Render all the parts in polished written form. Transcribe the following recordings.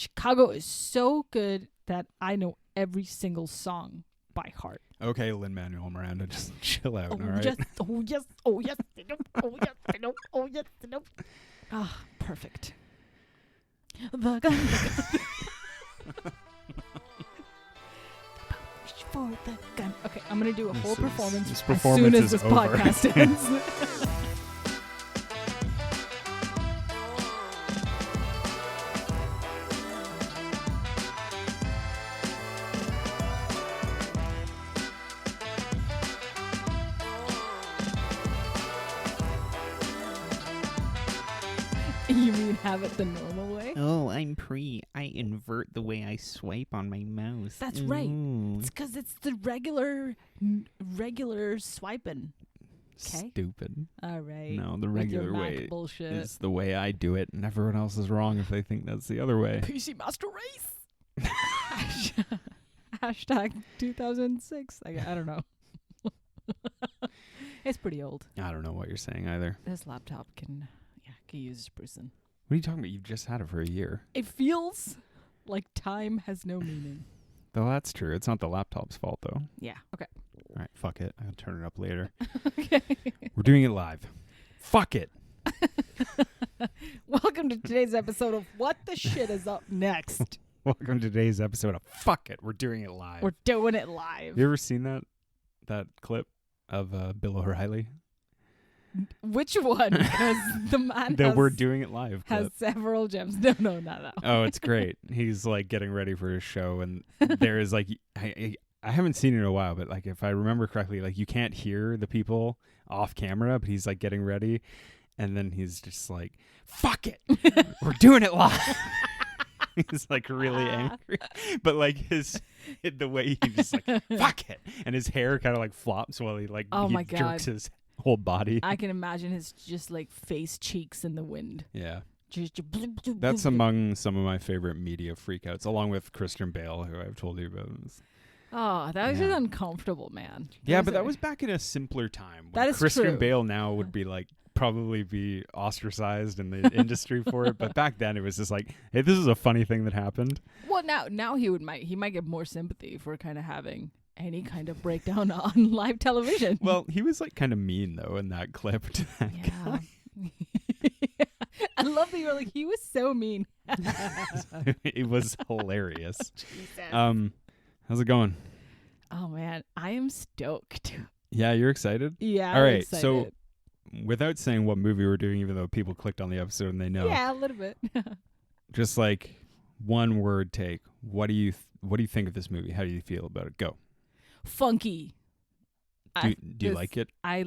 Chicago is so good that I know every single song by heart. Okay, Lin-Manuel Miranda, just chill out, all right? Yes, oh, yes, oh, yes, I know, oh, yes, I know, oh, yes, I know. Ah, perfect. The gun. For the gun. Okay, I'm going to do a whole performance this as soon as is this over. podcast ends. You mean have it the normal way? Oh, I'm Pri. I invert the way I swipe on my mouse. That's right. It's because it's the regular swiping. Okay. Stupid. All right. No, the With your regular Mac way bullshit. is the way I do it, and everyone else is wrong if they think that's the other way. PC Master Race. Hashtag 2006. I don't know. It's pretty old. I don't know what you're saying either. This laptop can use sprucing. What are you talking about? You've just had it for a year. It feels like time has no meaning. Though that's true. It's not the laptop's fault, though. Yeah. Okay. All right, fuck it. I'll turn it up later. Okay. We're doing it live. Fuck it. Welcome to today's episode of What the Shit Is Up Next. Welcome to today's episode of Fuck It. We're doing it live. We're doing it live. You ever seen that clip of Bill O'Reilly? Which one? Because the man We're doing it live has clip. several gems. No, not that one. Oh, it's great. He's like getting ready for his show, and there is like I haven't seen it in a while, but like if I remember correctly, like you can't hear the people off camera, but he's like getting ready, and then he's just like, "Fuck it, we're doing it live." He's like really angry, but like the way he just like fuck it, and his hair kind of like flops while he like he jerks his whole body. I can imagine his just like face cheeks in the wind. Yeah. That's among some of my favorite media freakouts, along with Christian Bale, who I've told you about. Oh, that was just uncomfortable, man. That was back in a simpler time. That is Christian true. Bale now would be like probably be ostracized in the industry for it, but back then it was just like, hey, this is a funny thing that happened. Well, now he might get more sympathy for kind of having any kind of breakdown on live television. Well, he was like kind of mean though in that clip to that guy. I love that you were like, he was so mean. It was hilarious. Jesus. How's it going? Oh man, I am stoked. Yeah, you're excited? Yeah. All right. Excited. So without saying what movie we're doing, even though people clicked on the episode and they know. Yeah, a little bit. Just like one word take. What do you think of this movie? How do you feel about it? Go. Funky. Do you like it? How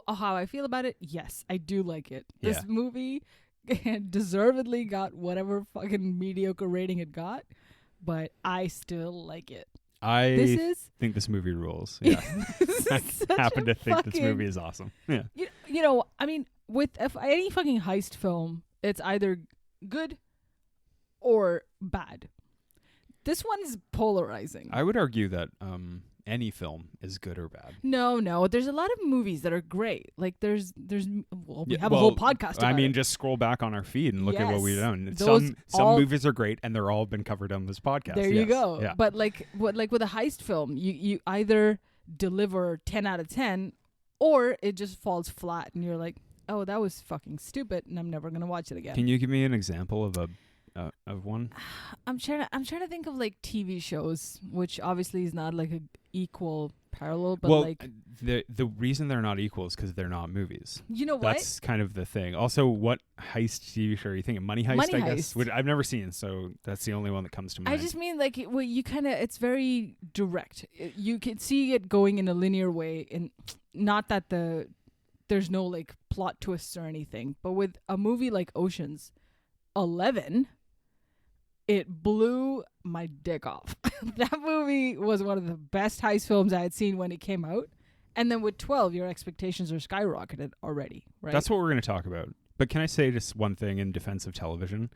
I feel about it? Yes, I do like it. Yeah. This movie deservedly got whatever fucking mediocre rating it got, but I still like it. I think this movie rules. Yeah. I happen to think this movie is awesome. Yeah. You know, I mean, with any fucking heist film, it's either good or bad. This one's polarizing. I would argue that any film is good or bad. No. There's a lot of movies that are great. Like we have a whole podcast about it. Just scroll back on our feed and look at what we've done. Those some movies are great and they're all been covered on this podcast. There you go. Yeah. But like with a heist film, you either deliver 10 out of 10 or it just falls flat and you're like, "Oh, that was fucking stupid and I'm never going to watch it again." Can you give me an example of one? I'm trying to think of like TV shows, which obviously is not like a equal parallel, but the reason they're not equal is because they're not movies. You know what? That's kind of the thing. Also, what heist TV show are you thinking? Money Heist, I guess, which I've never seen, so that's the only one that comes to mind. I just mean like it's very direct. You can see it going in a linear way, and not that there's no like plot twists or anything, but with a movie like Ocean's 11, it blew my dick off. That movie was one of the best heist films I had seen when it came out. And then with 12, your expectations are skyrocketed already, right? That's what we're going to talk about. But can I say just one thing in defense of television?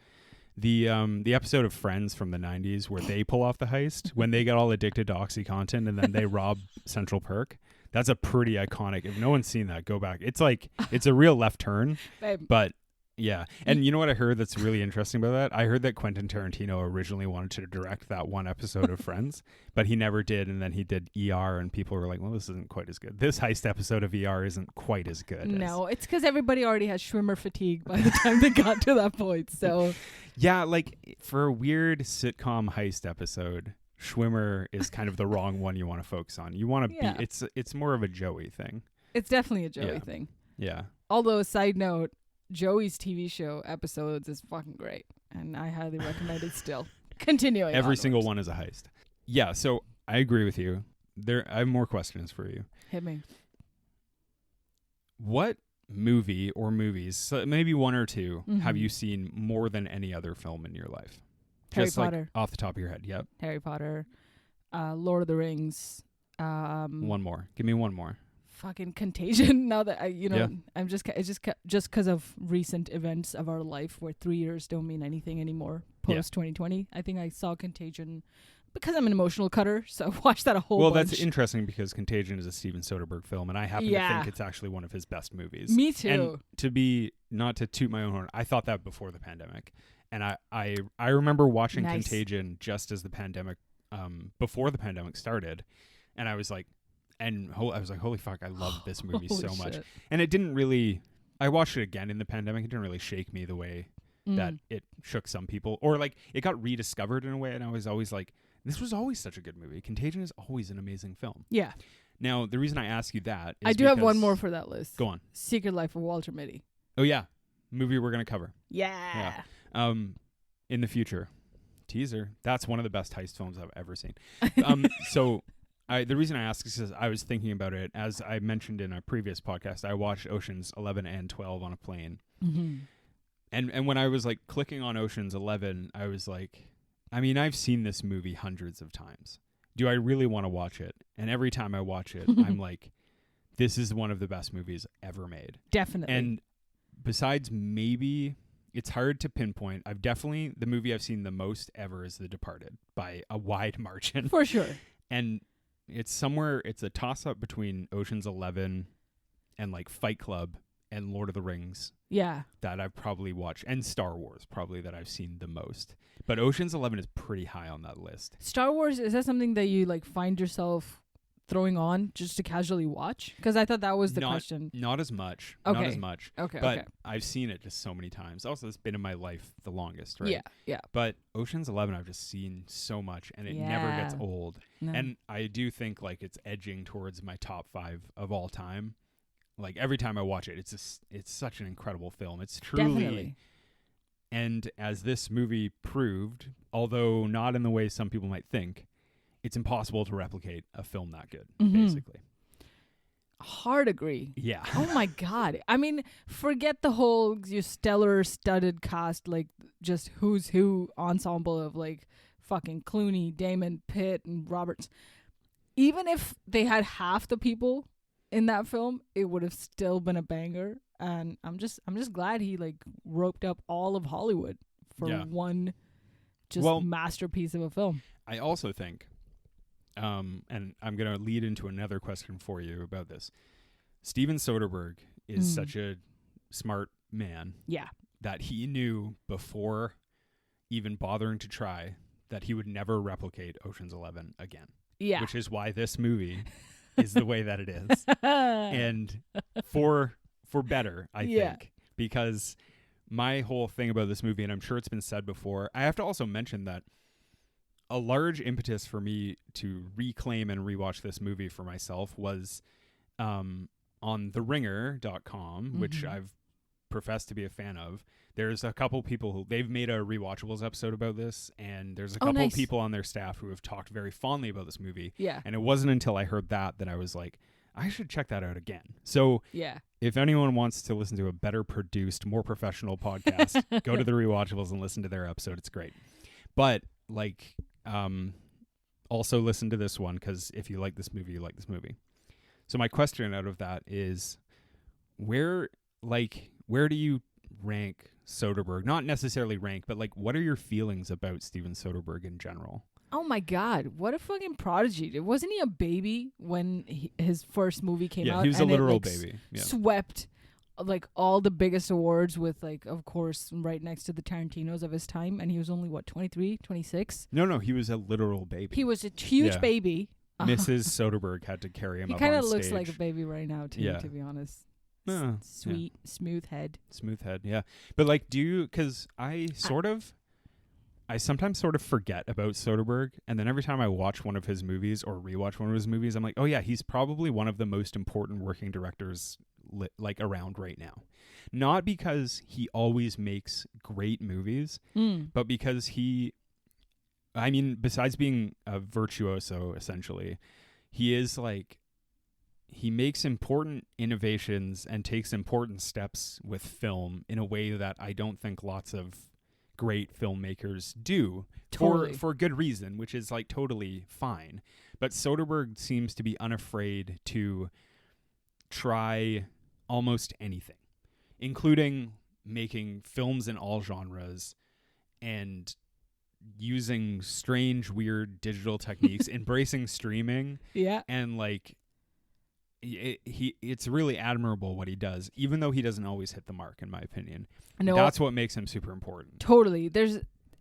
The episode of Friends from the 90s where they pull off the heist, when they get all addicted to OxyContin and then they rob Central Perk, that's a pretty iconic. If no one's seen that, go back. It's like, it's a real left turn, Babe, but Yeah. And you know what I heard that's really interesting about that? I heard that Quentin Tarantino originally wanted to direct that one episode of Friends, but he never did. And then he did ER, and people were like, well, this isn't quite as good. This heist episode of ER isn't quite as good. No, it's because everybody already has Schwimmer fatigue by the time they got to that point. So, yeah, like for a weird sitcom heist episode, Schwimmer is kind of the wrong one you want to focus on. You want to be, it's more of a Joey thing. It's definitely a Joey thing. Yeah. Although, side note, Joey's TV show episodes is fucking great, and I highly recommend it still. Continuing Every onwards. single one is a heist. Yeah, so I agree with you. I have more questions for you. Hit me. What movie or movies, so maybe one or two, Mm-hmm. have you seen more than any other film in your life? Harry Just Potter. like off the top of your head. Yep. Harry Potter, Lord of the Rings. One more. Give me one more. Fucking Contagion. Now that Yeah. I'm just because of recent events of our life where 3 years don't mean anything anymore. Post 2020, I think I saw Contagion because I'm an emotional cutter, so I watched that a whole bunch. That's interesting because Contagion is a Steven Soderbergh film, and I happen to think it's actually one of his best movies. Me too. And to be, not to toot my own horn, I thought that before the pandemic. And I remember watching Contagion just as the pandemic, before the pandemic started, and I was like, holy fuck, I love this movie so much. And it didn't really, I watched it again in the pandemic. It didn't really shake me the way that it shook some people, or like it got rediscovered in a way. And I was always like, this was always such a good movie. Contagion is always an amazing film. Yeah. Now, the reason I ask you that is I do have one more for that list. Go on. Secret Life of Walter Mitty. Oh yeah. Movie we're going to cover. Yeah. In the future. Teaser. That's one of the best heist films I've ever seen. So the reason I ask is because I was thinking about it. As I mentioned in a previous podcast, I watched Oceans 11 and 12 on a plane. Mm-hmm. And when I was like clicking on Oceans 11, I was like, I mean, I've seen this movie hundreds of times. Do I really want to watch it? And every time I watch it, I'm like, this is one of the best movies ever made. Definitely. And besides maybe, it's hard to pinpoint. The movie I've seen the most ever is The Departed by a wide margin. For sure. And it's a toss-up between Ocean's 11 and like Fight Club and Lord of the Rings. Yeah. That I've probably watched, and Star Wars probably that I've seen the most. But Ocean's 11 is pretty high on that list. Star Wars, is that something that you like find yourself throwing on just to casually watch? Because I thought that was the question. Not as much. Okay. Not as much. Okay. But I've seen it just so many times. Also, it's been in my life the longest, right? Yeah. Yeah. But Ocean's 11 I've just seen so much, and it never gets old. No. And I do think like it's edging towards my top 5 of all time. Like every time I watch it, it's such an incredible film. It's truly. Definitely. And as this movie proved, although not in the way some people might think, it's impossible to replicate a film that good, basically. Hard agree. Yeah. Oh my God. I mean, forget the whole stellar studded cast, like just who's who ensemble of like fucking Clooney, Damon, Pitt, and Roberts. Even if they had half the people in that film, it would have still been a banger. And I'm just glad he like roped up all of Hollywood for one masterpiece of a film. I also think, and I'm going to lead into another question for you about this. Steven Soderbergh is such a smart man. Yeah. That he knew before even bothering to try that he would never replicate Ocean's 11 again. Yeah. Which is why this movie is the way that it is. And for better, I think. Because my whole thing about this movie, and I'm sure it's been said before, I have to also mention that a large impetus for me to reclaim and rewatch this movie for myself was on theringer.com, which I've professed to be a fan of. There's a couple people who they've made a Rewatchables episode about this, and there's a couple people on their staff who have talked very fondly about this movie. Yeah. And it wasn't until I heard that I was like, I should check that out again. So if anyone wants to listen to a better produced, more professional podcast, go to the Rewatchables and listen to their episode. It's great. But like, also listen to this one, because if you like this movie, you like this movie. So my question out of that is, where do you rank Soderbergh? Not necessarily rank, but like, what are your feelings about Steven Soderbergh in general? Oh my God, what a fucking prodigy. Wasn't he a baby when his first movie came out? Yeah, he was a literal baby. Swept like all the biggest awards with like, of course, right next to the Tarantinos of his time. And he was only, what, 23, 26? No, he was a literal baby. He was a huge Yeah. baby. Mrs. Soderbergh had to carry him He up kind on of looks stage. like a baby right now, too, Yeah. to be honest. Sweet. Smooth head. Smooth head, yeah. But like, because I sometimes sort of forget about Soderbergh, and then every time I watch one of his movies or rewatch one of his movies, I'm like, oh yeah, he's probably one of the most important working directors like around right now. Not because he always makes great movies, but because besides being a virtuoso, essentially, he is like, he makes important innovations and takes important steps with film in a way that I don't think lots of great filmmakers do. Totally. For good reason, which is like totally fine. But Soderbergh seems to be unafraid to try almost anything, including making films in all genres and using strange, weird digital techniques, embracing streaming, and like it's really admirable what he does, even though he doesn't always hit the mark, in my opinion. No, that's what makes him super important. Totally.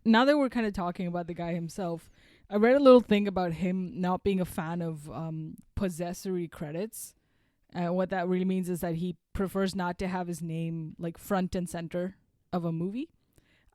Now that we're kind of talking about the guy himself, I read a little thing about him not being a fan of possessory credits. What that really means is that he prefers not to have his name like front and center of a movie.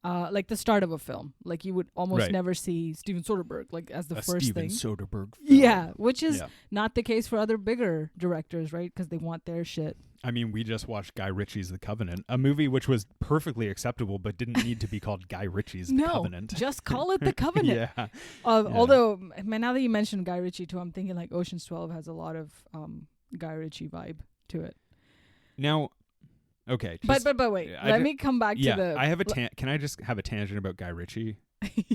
Like the start of a film. Like you would almost never see Steven Soderbergh like as the first thing. Soderbergh film. Yeah, which is not the case for other bigger directors, right? Because they want their shit. I mean, we just watched Guy Ritchie's The Covenant, a movie which was perfectly acceptable but didn't need to be called Guy Ritchie's The Covenant. Just call it The Covenant. Yeah. Although, man, now that you mentioned Guy Ritchie too, I'm thinking like Ocean's 12 has a lot of Guy Ritchie vibe to it. Now, okay. But wait, let me come back to the... I have can I just have a tangent about Guy Ritchie?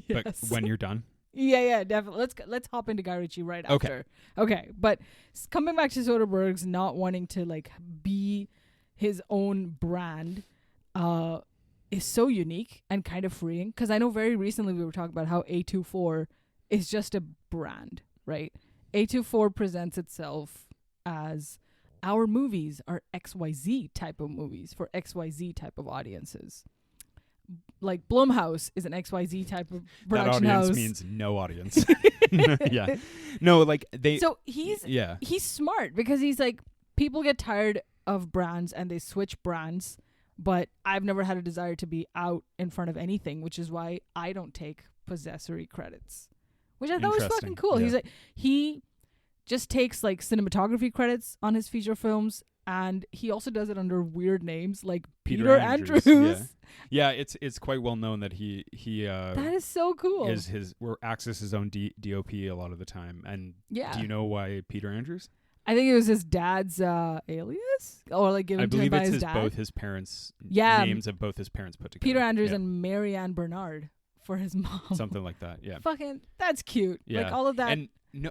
Yes. But when you're done? Yeah, definitely. Let's hop into Guy Ritchie right after. Okay, but coming back to Soderbergh's not wanting to like be his own brand is so unique and kind of freeing, because I know very recently we were talking about how A24 is just a brand, right? A24 presents itself as our movies are XYZ type of movies for XYZ type of audiences. Like Blumhouse is an XYZ type of production that audience house. Means no audience. Yeah. No, like they... So he's smart, because he's like, people get tired of brands and they switch brands, but I've never had a desire to be out in front of anything, which is why I don't take possessory credits, which I thought was fucking cool. Yeah. He's like, he just takes like cinematography credits on his feature films, and he also does it under weird names like Peter Andrews. Yeah, it's quite well known that he that is so cool. acts as his own DOP a lot of the time. And yeah, do you know why Peter Andrews? I think it was his dad's alias, or like given to him by his dad. Both his parents. Names of both his parents put together. Peter Andrews and Marianne Bernard for his mom. Something like that. Yeah. Fucking, that's cute. Yeah. Like all of that. And no,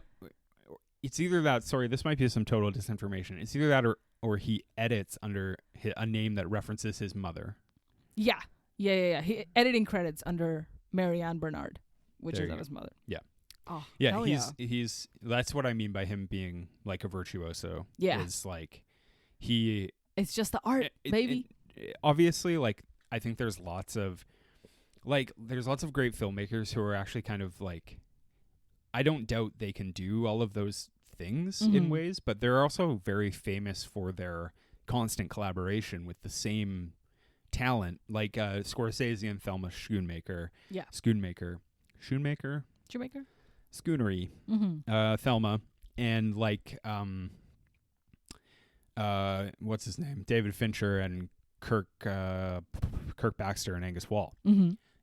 it's either that. Sorry, this might be some total disinformation. It's either that or he edits under a name that references his mother. Yeah. He editing credits under Marianne Bernard, which is of his mother. Yeah. Oh, yeah, he's that's what I mean by him being like a virtuoso. Yeah. Is like it's just the art, baby. Obviously, like I think there's lots of great filmmakers who are actually kind of like, I don't doubt they can do all of those things in ways, but they're also very famous for their constant collaboration with the same talent, like Scorsese and Thelma Schoonmaker. Yeah. Schoonmaker. Schoonery. Thelma. And like what's his name? David Fincher and Kirk Baxter and Angus Wall.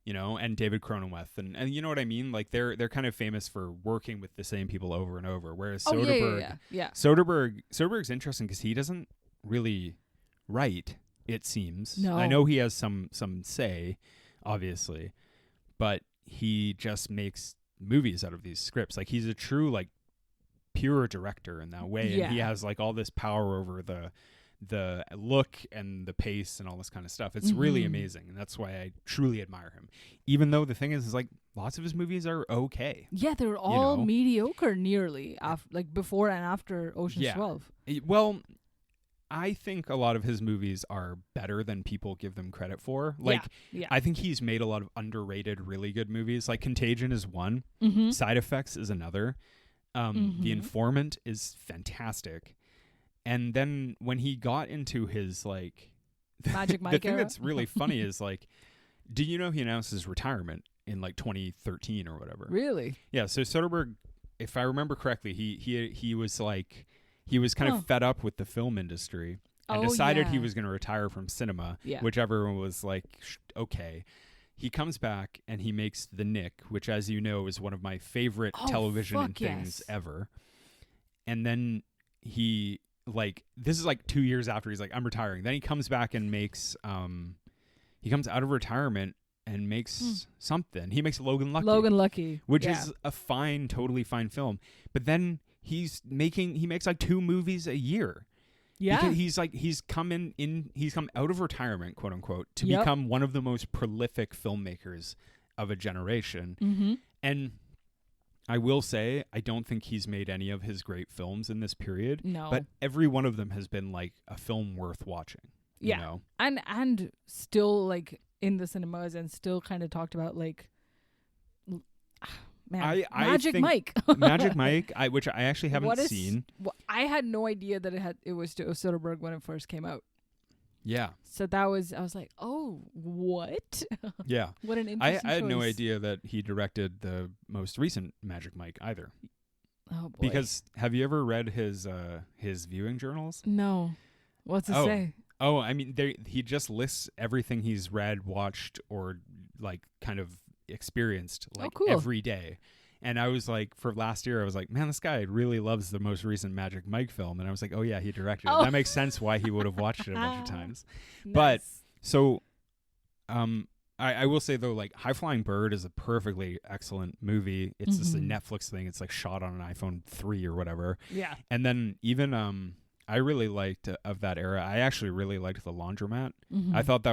You know, and David Cronenweth, and you know what I mean? Like they're kind of famous for working with the same people over and over. Whereas Soderbergh's interesting because he doesn't really write, it seems. No. I know he has some say, obviously, but he just makes movies out of these scripts. Like he's a true like pure director in that way, and he has like all this power over the look and the pace and all this kind of stuff. It's really amazing, and that's why I truly admire him. Even though the thing is like lots of his movies are okay. Yeah, they're all mediocre nearly, like before and after Ocean's 12. Well, I think a lot of his movies are better than people give them credit for. Like, yeah. I think he's made a lot of underrated, really good movies. Like Contagion is one. Mm-hmm. Side Effects is another. The Informant is fantastic. And then when he got into his like Magic Mike the thing era? that's really funny is like, do you know he announced his retirement in like 2013 or whatever? Really? Yeah. So Soderbergh, if I remember correctly, he was like, he was kind of fed up with the film industry and decided he was going to retire from cinema, which everyone was like, okay. He comes back and he makes The Nick, which, as you know, is one of my favorite television and things ever. And then he, like, this is like 2 years after he's like, I'm retiring. Then he comes back and makes, he comes out of retirement and makes something. He makes Logan Lucky. Which is a fine, totally fine film. But then he makes like 2 movies a year. Yeah. Because he's come out of retirement, quote unquote, to become one of the most prolific filmmakers of a generation. Mm-hmm. And I will say, I don't think he's made any of his great films in this period. No. But every one of them has been like a film worth watching. Yeah. You know? And still like in the cinemas and still kind of talked about like man, Magic Mike. Magic Mike, which I actually haven't seen. I had no idea that it was Soderbergh when it first came out. Yeah. So I was like, oh, what? Yeah. What an interesting I had no choice. idea that he directed the most recent Magic Mike either. Oh boy. Because have you ever read his viewing journals? No. What's it say? Oh, I mean, he just lists everything he's read, watched, or like kind of experienced like every day. And I was like, for last year, I was like, man, this guy really loves the most recent Magic Mike film. And I was like, oh yeah, he directed it. That makes sense why he would have watched it a bunch of times. Nice. But so, I will say though, like High Flying Bird is a perfectly excellent movie. It's just a Netflix thing. It's like shot on an iPhone 3 or whatever. Yeah. And then even I really liked of that era. I actually really liked The Laundromat. Mm-hmm. I thought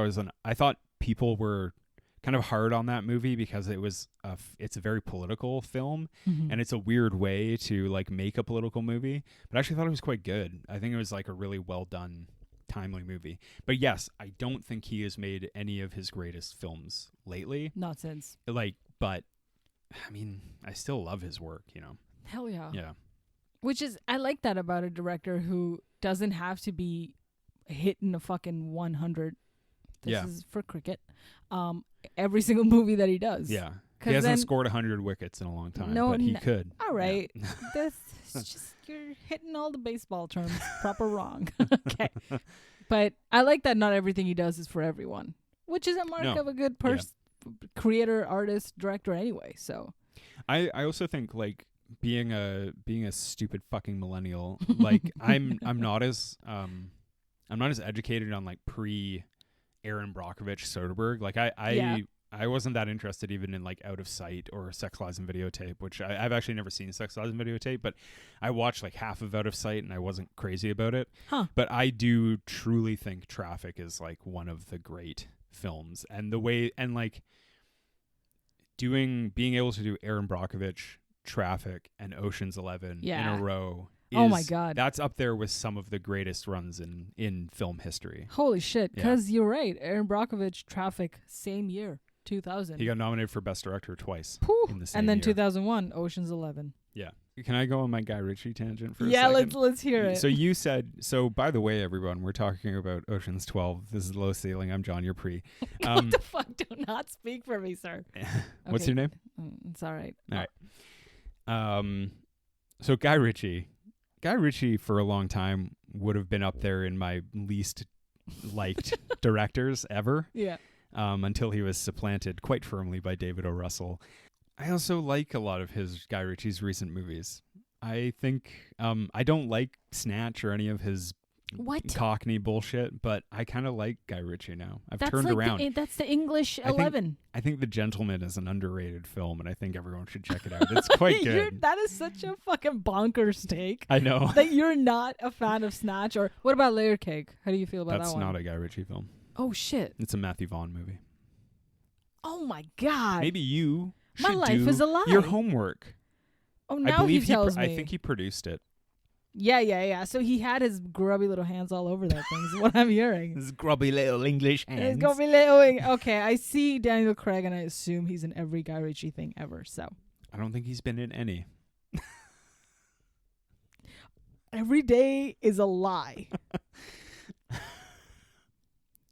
I thought people were kind of hard on that movie because it's a very political film, and it's a weird way to like make a political movie. But I actually thought it was quite good. I think it was like a really well done, timely movie. But yes, I don't think he has made any of his greatest films lately. Not since. But I mean, I still love his work. You know. Hell yeah. Yeah. Which is, I like that about a director who doesn't have to be hitting a fucking 100. This is for cricket. Every single movie that he does. Yeah. He hasn't scored 100 wickets in a long time, but he could. All right. Yeah. This is just, you're hitting all the baseball terms proper wrong. Okay. But I like that not everything he does is for everyone, which is a mark of a good creator, artist, director anyway. So I also think like being a stupid fucking millennial, like I'm not as educated on like pre Aaron Brockovich Soderbergh. Like I wasn't that interested even in like Out of Sight or Sex, Lies, and Videotape, which I've actually never seen Sex, Lies, and Videotape, but I watched like half of Out of Sight and I wasn't crazy about it. But I do truly think Traffic is like one of the great films, and the way, and like being able to do Aaron Brockovich, Traffic, and Ocean's 11 in a row. Oh my God. That's up there with some of the greatest runs in film history. Holy shit. Because you're right. Aaron Brockovich, Traffic, same year, 2000. He got nominated for Best Director twice in the same and then year. 2001, Ocean's 11. Yeah. Can I go on my Guy Ritchie tangent for a second? Yeah, let's hear it. So you said, by the way, everyone, we're talking about Ocean's 12. This is Low Ceiling. I'm Jon, your Pri. What the fuck? Do not speak for me, sir. What's your name? It's all right. All right. So Guy Ritchie for a long time would have been up there in my least liked directors ever. Yeah. Until he was supplanted quite firmly by David O. Russell. I also like a lot of Guy Ritchie's recent movies. I think I don't like Snatch or any of his Cockney bullshit, but I kind of like Guy Ritchie now. I've turned around. That's the English 11. I think The Gentleman is an underrated film, and I think everyone should check it out. It's quite good. That is such a fucking bonkers take. I know. That you're not a fan of Snatch, or what about Layer Cake? How do you feel about that one? That's not a Guy Ritchie film. Oh, shit. It's a Matthew Vaughn movie. Oh, my God. Maybe you should My life do is a lie. your homework. Oh, now he tells me. I think he produced it. Yeah. So he had his grubby little hands all over that thing, is what I'm hearing. His grubby little English His hands. grubby little. Okay, I see Daniel Craig, and I assume he's in every Guy Ritchie thing ever. So I don't think he's been in any. every day is a lie.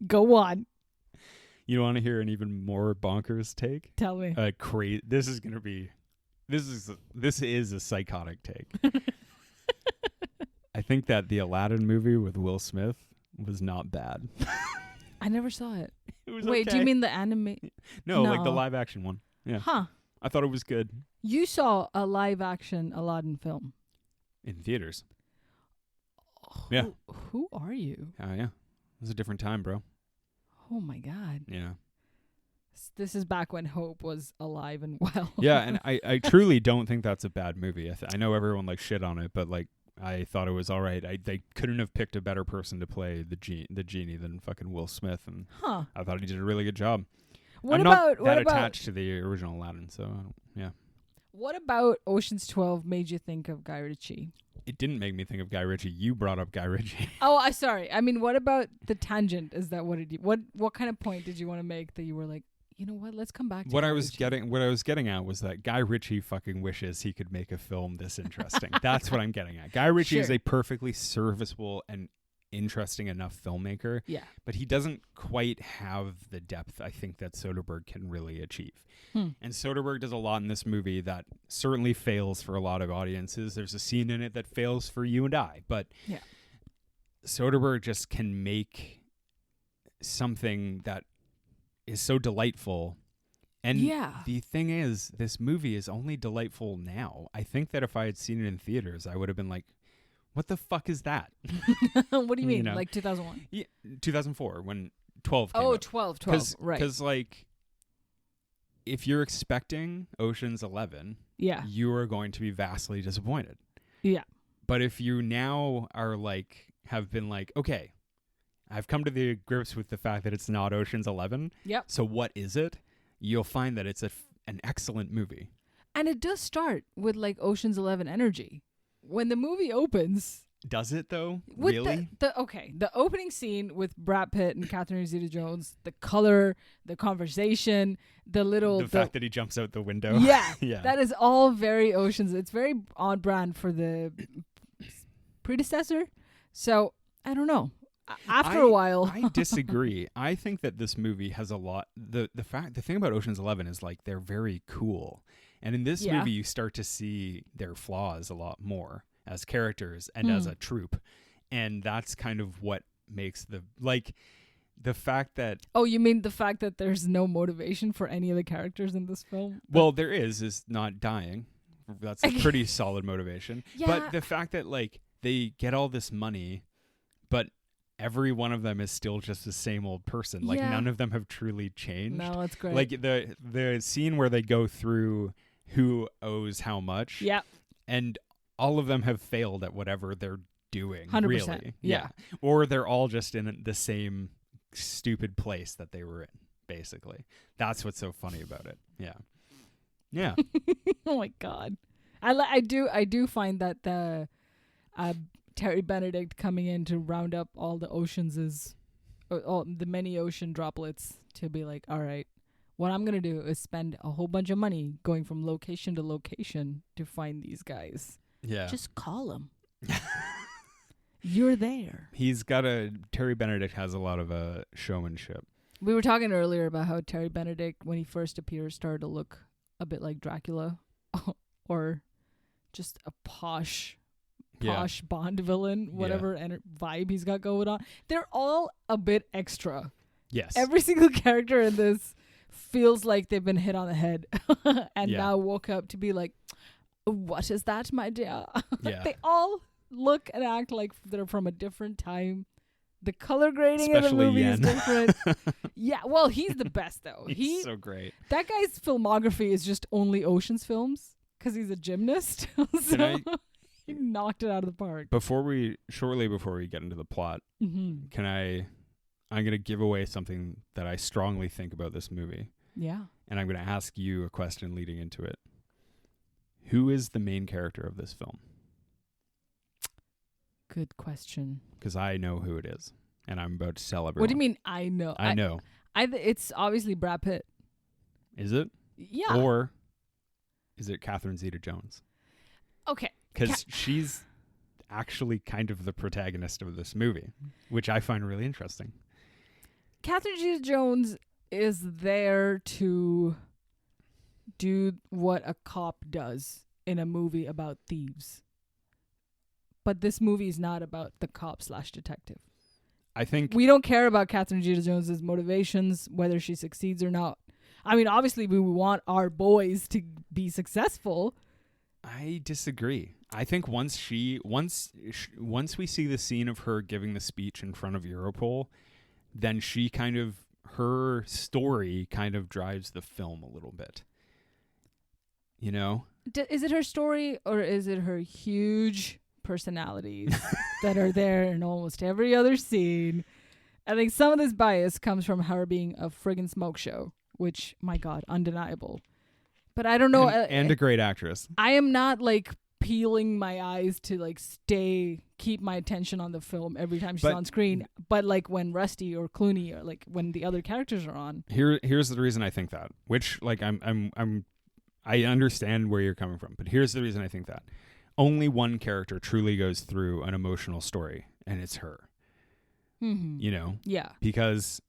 Go on. You want to hear an even more bonkers take? Tell me. This is a psychotic take. I think that the Aladdin movie with Will Smith was not bad. I never saw it. It was Wait, do okay. you mean the anime? No, like the No. live action one. Yeah. Huh. I thought it was good You saw a live action Aladdin film. in theaters. Who, Yeah. Who are you? Yeah. It was a different time, bro. Oh my God. Yeah. This is back when hope was alive and well. Yeah, and I truly don't think that's a bad movie. I know everyone like shit on it, but like I thought it was all right. They couldn't have picked a better person to play the genie than fucking Will Smith, and Huh. I thought he did a really good job. What I'm about not that what about attached to the original Aladdin, so yeah. what about Ocean's 12 made you think of Guy Ritchie? It didn't make me think of Guy Ritchie. You brought up Guy Ritchie. Oh, I sorry. I mean, what about the tangent? Is that what it? What kind of point did you want to make that you were like, you know what? Let's come back to What Guy I was Ritchie. getting at was that Guy Ritchie fucking wishes he could make a film this interesting. That's what I'm getting at. Guy Ritchie is Sure. a perfectly serviceable and interesting enough filmmaker, Yeah. but he doesn't quite have the depth I think that Soderbergh can really achieve. And Soderbergh does a lot in this movie that certainly fails for a lot of audiences. There's a scene in it that fails for you and I, but Yeah. Soderbergh just can make something that is so delightful. And Yeah. the thing is, this movie is only delightful now. I think that if I had seen it in theaters, I would have been like, what the fuck is that? What do you mean? know. Like 2001? Yeah, 2004, when 12 came Oh, out. 12, right. Because, like, if you're expecting Ocean's 11, Yeah. you are going to be vastly disappointed. Yeah. But if you now are like, have been like, okay, I've come to the grips with the fact that it's not Ocean's 11. Yep. So what is it? You'll find that it's an excellent movie. And it does start with like Ocean's 11 energy. When the movie opens, Does it though? with Really? the opening scene with Brad Pitt and Catherine Zeta-Jones, the color, the conversation, the fact that he jumps out the window. yeah, Yeah. that is all very Ocean's. It's very on brand for the predecessor. So I don't know. After a while, I disagree. I think that this movie has a lot. The thing about Ocean's 11 is like they're very cool, and in this Yeah. movie you start to see their flaws a lot more as characters and as a troupe, and that's kind of what makes the fact that oh, you mean the fact that there's no motivation for any of the characters in this film? well there is not dying. That's a pretty solid motivation. Yeah. But the fact that like they get all this money, but every one of them is still just the same old person. Like Yeah. none of them have truly changed. No, it's great. Like the scene where they go through who owes how much. yeah, And all of them have failed at whatever they're doing. 100%, Really. yeah. Or they're all just in the same stupid place that they were in, basically. That's what's so funny about it. Yeah. Yeah. oh my god, I do find that the Terry Benedict coming in to round up all the all the many ocean droplets to be like, all right, what I'm gonna do is spend a whole bunch of money going from location to location to find these guys. Yeah. Just call them. You're there. Terry Benedict has a lot of showmanship. We were talking earlier about how Terry Benedict, when he first appeared, started to look a bit like Dracula or just a posh Bond villain, whatever vibe he's got going on. They're all a bit extra. Yes. Every single character in this feels like they've been hit on the head and Yeah. now woke up to be like, what is that, my dear? Yeah. They all look and act like they're from a different time. The color grading Especially of the movie is Yen. different. Yeah, well, he's the best though. He's so great. That guy's filmography is just only Ocean's films because he's a gymnast. So he knocked it out of the park. Shortly before we get into the plot, Mm-hmm. I'm going to give away something that I strongly think about this movie. Yeah. And I'm going to ask you a question leading into it. Who is the main character of this film? Good question. Because I know who it is, and I'm about to tell everyone. What do you mean? I know. I know. It's obviously Brad Pitt. Is it? Yeah. Or is it Catherine Zeta-Jones? Okay. Because she's actually kind of the protagonist of this movie, which I find really interesting. Catherine Zeta-Jones is there to do what a cop does in a movie about thieves. But this movie is not about the cop/detective. I think We don't care about Catherine Zeta-Jones' motivations, whether she succeeds or not. I mean, obviously, we want our boys to be successful. I disagree. I think once we see the scene of her giving the speech in front of Europol, then her story kind of drives the film a little bit. You know? Is it her story or is it her huge personalities that are there in almost every other scene? I think some of this bias comes from her being a friggin' smoke show, which, my God, undeniable. But I don't know. And a great actress. I am not like peeling my eyes to like keep my attention on the film every time she's on screen. But like when Rusty or Clooney or like when the other characters are on. Here's the reason I think that. Which like I understand where you're coming from, but here's the reason I think that. Only one character truly goes through an emotional story, and it's her. Mm-hmm. You know? Yeah. Because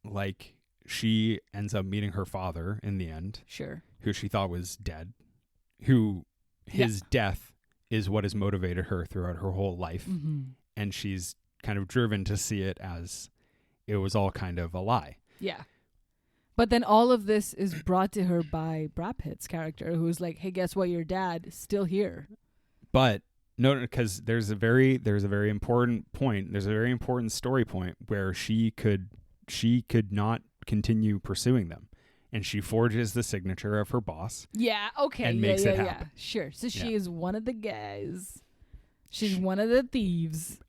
like she ends up meeting her father in the end. Sure. Who she thought was dead. Who his death is what has motivated her throughout her whole life. Mm-hmm. And she's kind of driven to see it as it was all kind of a lie. Yeah. But then all of this is brought to her by Brad Pitt's character, who's like, hey, guess what? Your dad is still here. But no, because there's a very important point. There's a very important story point where she could not continue pursuing them. And she forges the signature of her boss. Yeah, okay. And makes it happen. Yeah. Sure. So she is one of the guys. She's one of the thieves.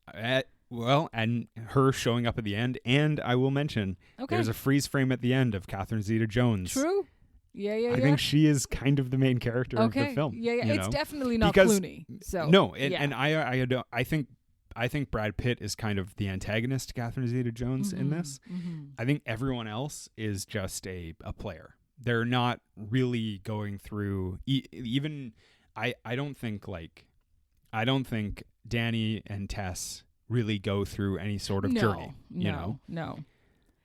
Well, and her showing up at the end. And I will mention, there's a freeze frame at the end of Catherine Zeta-Jones. True. Yeah. I think she is kind of the main character of the film. Yeah. It's know? definitely not because, Clooney. So no, and I think Brad Pitt is kind of the antagonist to Catherine Zeta-Jones in this. Mm-hmm. I think everyone else is just a player. They're not really going through even. I don't think Danny and Tess really go through any sort of journey. No.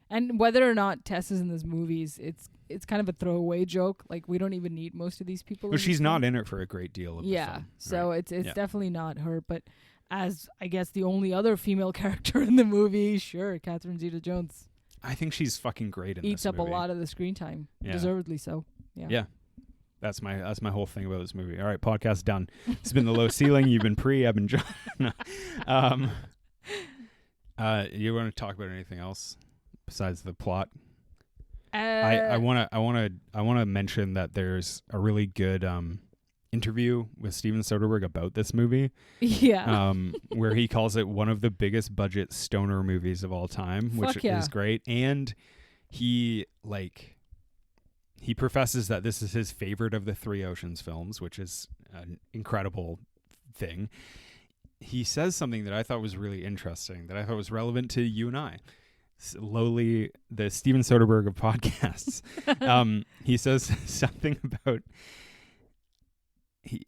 And whether or not Tess is in this movies, it's kind of a throwaway joke. Like we don't even need most of these people. Well, she's not in it for a great deal of the film. So right? it's definitely not her. But as I guess the only other female character in the movie, sure, Catherine Zeta-Jones. I think she's fucking great in eats this up movie. a lot of the screen time, deservedly so. Yeah. That's my whole thing about this movie. All right, podcast done. It's been The Low Ceiling. You've been Pri. I've been Jon. You want to talk about anything else besides the plot? I want to mention that there's a really good interview with Steven Soderbergh about this movie. Yeah. Where he calls it one of the biggest budget stoner movies of all time, which is great. And he professes that this is his favorite of the Three Oceans films, which is an incredible thing. He says something that I thought was really interesting, that I thought was relevant to you and I. Lowly, the Steven Soderbergh of podcasts. He says something about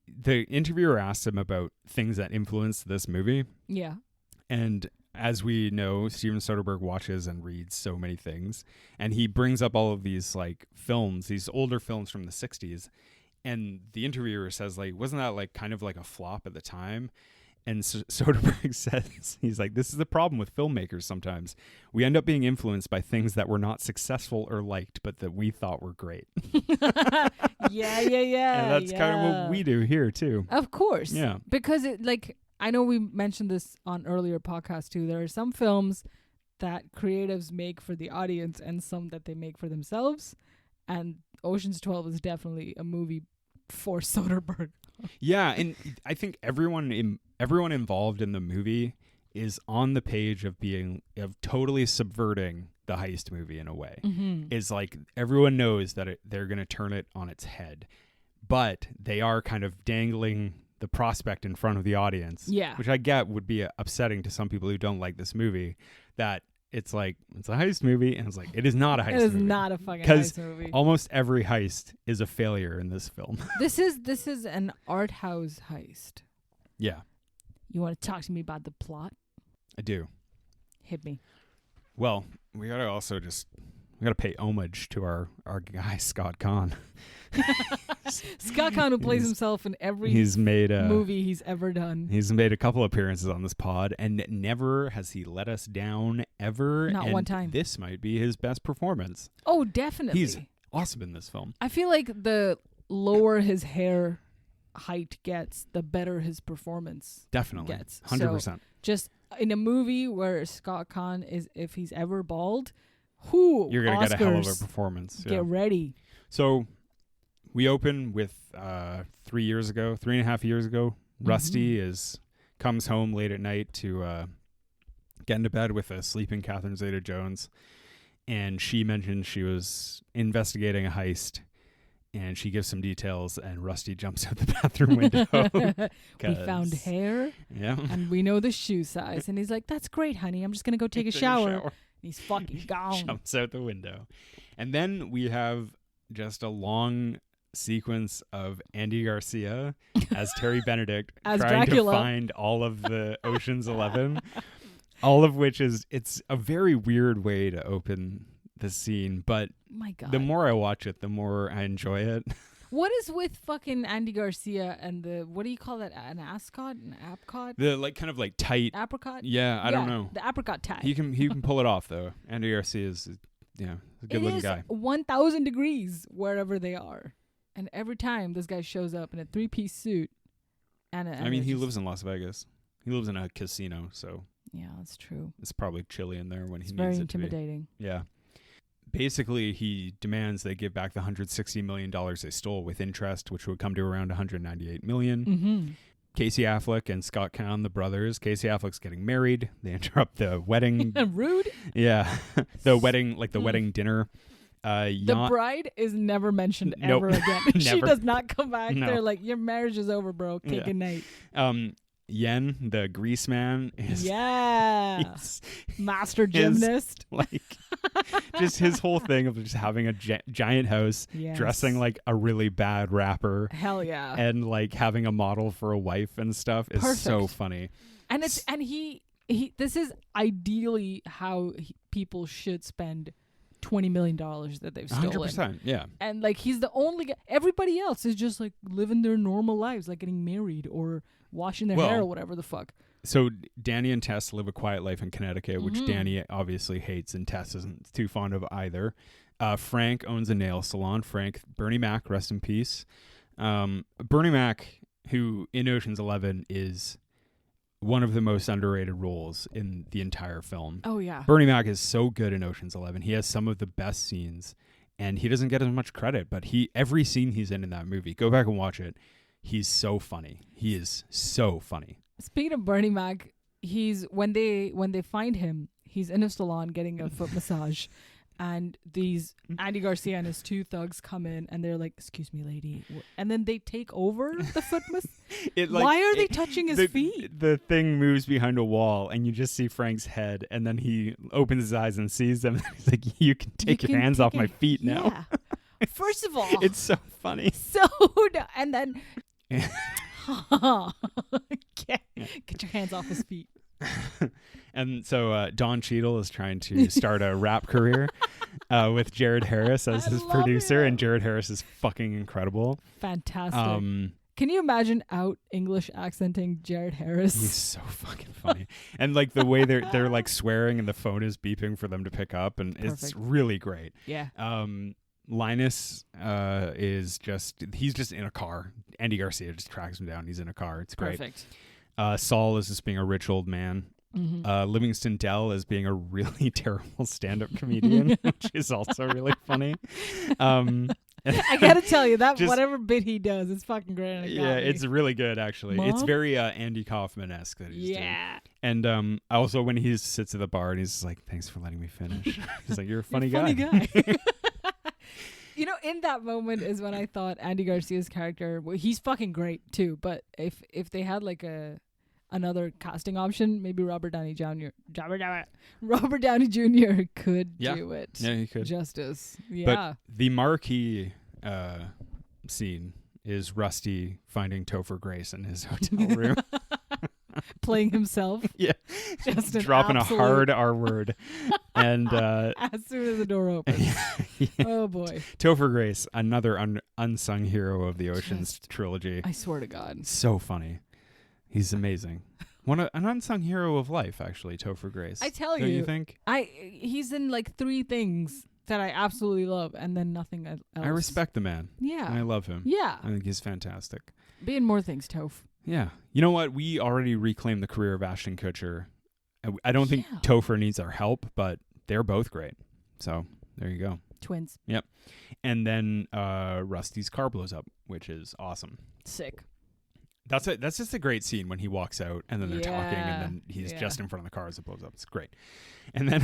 the interviewer asked him about things that influenced this movie. Yeah. And as we know, Steven Soderbergh watches and reads so many things, and he brings up all of these like films, these older films from the 60s, and the interviewer says like, wasn't that like kind of like a flop at the time? And Soderbergh says, he's like, this is the problem with filmmakers sometimes. We end up being influenced by things that were not successful or liked, but that we thought were great. Yeah. And that's kind of what we do here, too. Of course. Yeah. Because I know we mentioned this on earlier podcasts, too. There are some films that creatives make for the audience and some that they make for themselves. And Ocean's 12 is definitely a movie for Soderbergh. Yeah, and I think everyone involved in the movie is on the page of totally subverting the heist movie in a way. Mm-hmm. Is like everyone knows that they're going to turn it on its head, but they are kind of dangling the prospect in front of the audience. Yeah. Which I get would be upsetting to some people who don't like this movie, that it's like, it's a heist movie, and it's like, it is not a heist movie. It is not a fucking 'Cause heist movie. Almost every heist is a failure in this film. This is an art house heist. Yeah, You want to talk to me about the plot? I do. Hit me. Well, we gotta pay homage to our guy, Scott Conn. Scott Conn, who plays He's- himself in every He's made movie he's ever done. He's made a couple appearances on this pod, and never has he let us down ever. Not and one time. This might be his best performance. Oh, definitely. He's awesome in this film. I feel like the lower his hair height gets, the better his performance Definitely, gets. 100%. Just in a movie where Scott Conn is, if he's ever bald, whoo, You're gonna Oscars, get a hell of a performance. Yeah. Get ready. So we open with 3.5 years ago. Rusty comes home late at night to get into bed with a sleeping Catherine Zeta-Jones, and she mentioned she was investigating a heist, and she gives some details, and Rusty jumps out the bathroom window. We found hair, Yeah. and we know the shoe size. And he's like, "That's great, honey. I'm just gonna go take a shower." And he's fucking gone. Jumps out the window. And then we have just a long sequence of Andy Garcia as Terry Benedict As trying Dracula. to find all of the Ocean's 11, all of which it's a very weird way to open the scene, but My God. the more I watch it, the more I enjoy it. What is with fucking Andy Garcia and the, what do you call that? An ascot? An apricot? The kind of tight. Apricot? Yeah, I don't know. The apricot tie. He can pull it off though. Andy Garcia is a good looking guy. 1,000 degrees wherever they are. And every time this guy shows up in a 3-piece suit. And I mean, he lives in Las Vegas. He lives in a casino, so Yeah, that's true. it's probably chilly in there when It's he very needs it to be. intimidating. Yeah. Basically, he demands they give back the $160 million they stole with interest, which would come to around $198 million. Mm-hmm. Casey Affleck and Scott Conn, the brothers. Casey Affleck's getting married. They interrupt the wedding. Rude. Yeah. The wedding, the wedding dinner. The bride is never mentioned Nope. ever again. She Never. does not come back. No. They're like, your marriage is over, bro. Okay, Yeah. good night. Yen, the grease man, is Yeah. he's, Master gymnast. just his whole thing of just having a giant house, Yes. dressing like a really bad rapper, Hell yeah. and having a model for a wife and stuff is so Perfect. funny. And it's he this is ideally how people should spend $20 million that they've stolen. 100%, yeah. And he's the only guy. Everybody else is just living their normal lives, getting married or washing their hair or whatever the fuck. So Danny and Tess live a quiet life in Connecticut, which Mhm. Danny obviously hates, and Tess isn't too fond of either. Frank owns a nail salon. Bernie Mac, rest in peace. Bernie Mac, who in Ocean's 11 is one of the most underrated roles in the entire film. Oh yeah. Bernie Mac is so good in Ocean's 11. He has some of the best scenes, and he doesn't get as much credit, but every scene he's in that movie, go back and watch it. He's so funny. He is so funny. Speaking of Bernie Mac, he's when they find him, he's in a salon getting a foot massage, and these Andy Garcia and his two thugs come in, and they're like, "Excuse me, lady," and then they take over the foot massage. Why are they touching his feet? The thing moves behind a wall, and you just see Frank's head, and then he opens his eyes and sees them. He's like, "You can take your hands off my feet now." Yeah. First of all, It's so funny. And then get your hands off his feet. And so Don Cheadle is trying to start a rap career with Jared Harris as I his love producer, it. and Jared Harris is fucking incredible. Fantastic. Can you imagine out English accenting Jared Harris? He's so fucking funny. And the way they're swearing and the phone is beeping for them to pick up, and it's Perfect. really great. Yeah. Linus he's just in a car. Andy Garcia just tracks him down. He's in a car. It's great. Perfect. Saul is just being a rich old man. Mm-hmm. Livingston Dell is being a really terrible stand-up comedian, which is also really funny. I gotta tell you that Just- whatever bit he does, it's fucking great. And it got me. It's really good actually. It's Mom? very Andy Kaufman-esque that he's doing. Yeah. And also when he sits at the bar and he's just like, "Thanks for letting me finish." He's like, "You're a funny guy." Funny guy. You know, in that moment is when I thought Andy Garcia's character, well, he's fucking great too, but if they had like another casting option, maybe Robert Downey Jr. could do it. Yeah, he could. Justice. Yeah. But the marquee scene is Rusty finding Topher Grace in his hotel room. Playing himself. Yeah. Just an dropping absolute... a hard R word. And as soon as the door opens. Yeah. Oh boy. Topher Grace, another unsung hero of the Ocean's trilogy. I swear to God. So funny. He's amazing. An unsung hero of life, actually, Topher Grace. I tell Don't you. you think? He's in like 3 things that I absolutely love, and then nothing else. I respect the man. Yeah. I love him. Yeah. I think he's fantastic. Be in more things, Toph. Yeah. You know what? We already reclaimed the career of Ashton Kutcher. I don't think Topher needs our help, but they're both great. So there you go. Twins. Yep. And then Rusty's car blows up, which is awesome. Sick. That's just a great scene when he walks out and then they're talking and then he's Yeah. just in front of the car as it blows up. It's great. And then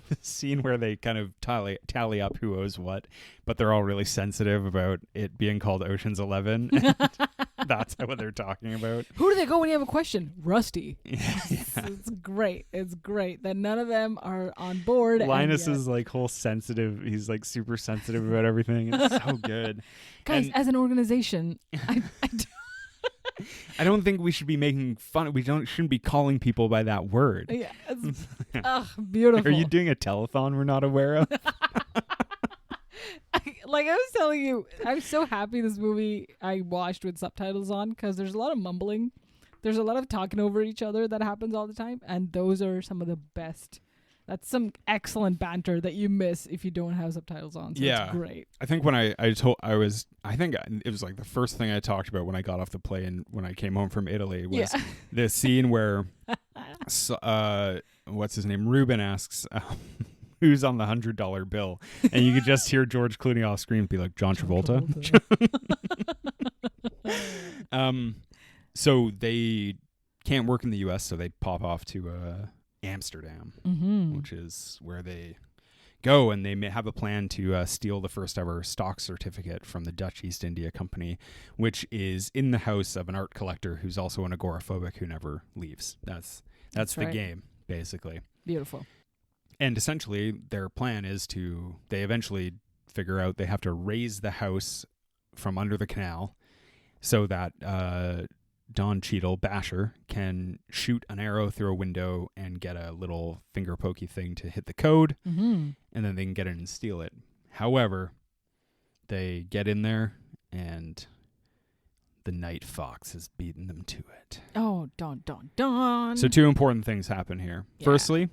the scene where they kind of tally up who owes what, but they're all really sensitive about it being called Ocean's 11. That's what they're talking about. Who do they go when you have a question? Rusty. Yeah. It's great. It's great that none of them are on board. Linus is like whole sensitive. He's like super sensitive about everything. It's so good. Guys, And as an organization, I don't think we should be making fun. Shouldn't be calling people by that word. yeah, beautiful. Are you doing a telethon we're not aware of? Like I was telling you, I'm so happy this movie I watched with subtitles on, because there's a lot of mumbling. There's a lot of talking over each other that happens all the time, and those are some of the best. That's some excellent banter that you miss if you don't have subtitles on. So Yeah. it's great. I think when I think it was like the first thing I talked about when I got off the plane when I came home from Italy was the scene where what's his name? Ruben asks who's on the $100 bill, and you could just hear George Clooney off screen be like, John Travolta. So they can't work in the U.S., so they pop off to Amsterdam, which is where they go, and they may have a plan to steal the first ever stock certificate from the Dutch East India Company, which is in the house of an art collector who's also an agoraphobic who never leaves. That's the right. game, basically. Beautiful. And essentially, their plan is they eventually figure out they have to raise the house from under the canal so that Don Cheadle, Basher, can shoot an arrow through a window and get a little finger pokey thing to hit the code, and then they can get in and steal it. However, they get in there, and the Night Fox has beaten them to it. Oh, don. So 2 important things happen here. Yeah. Firstly,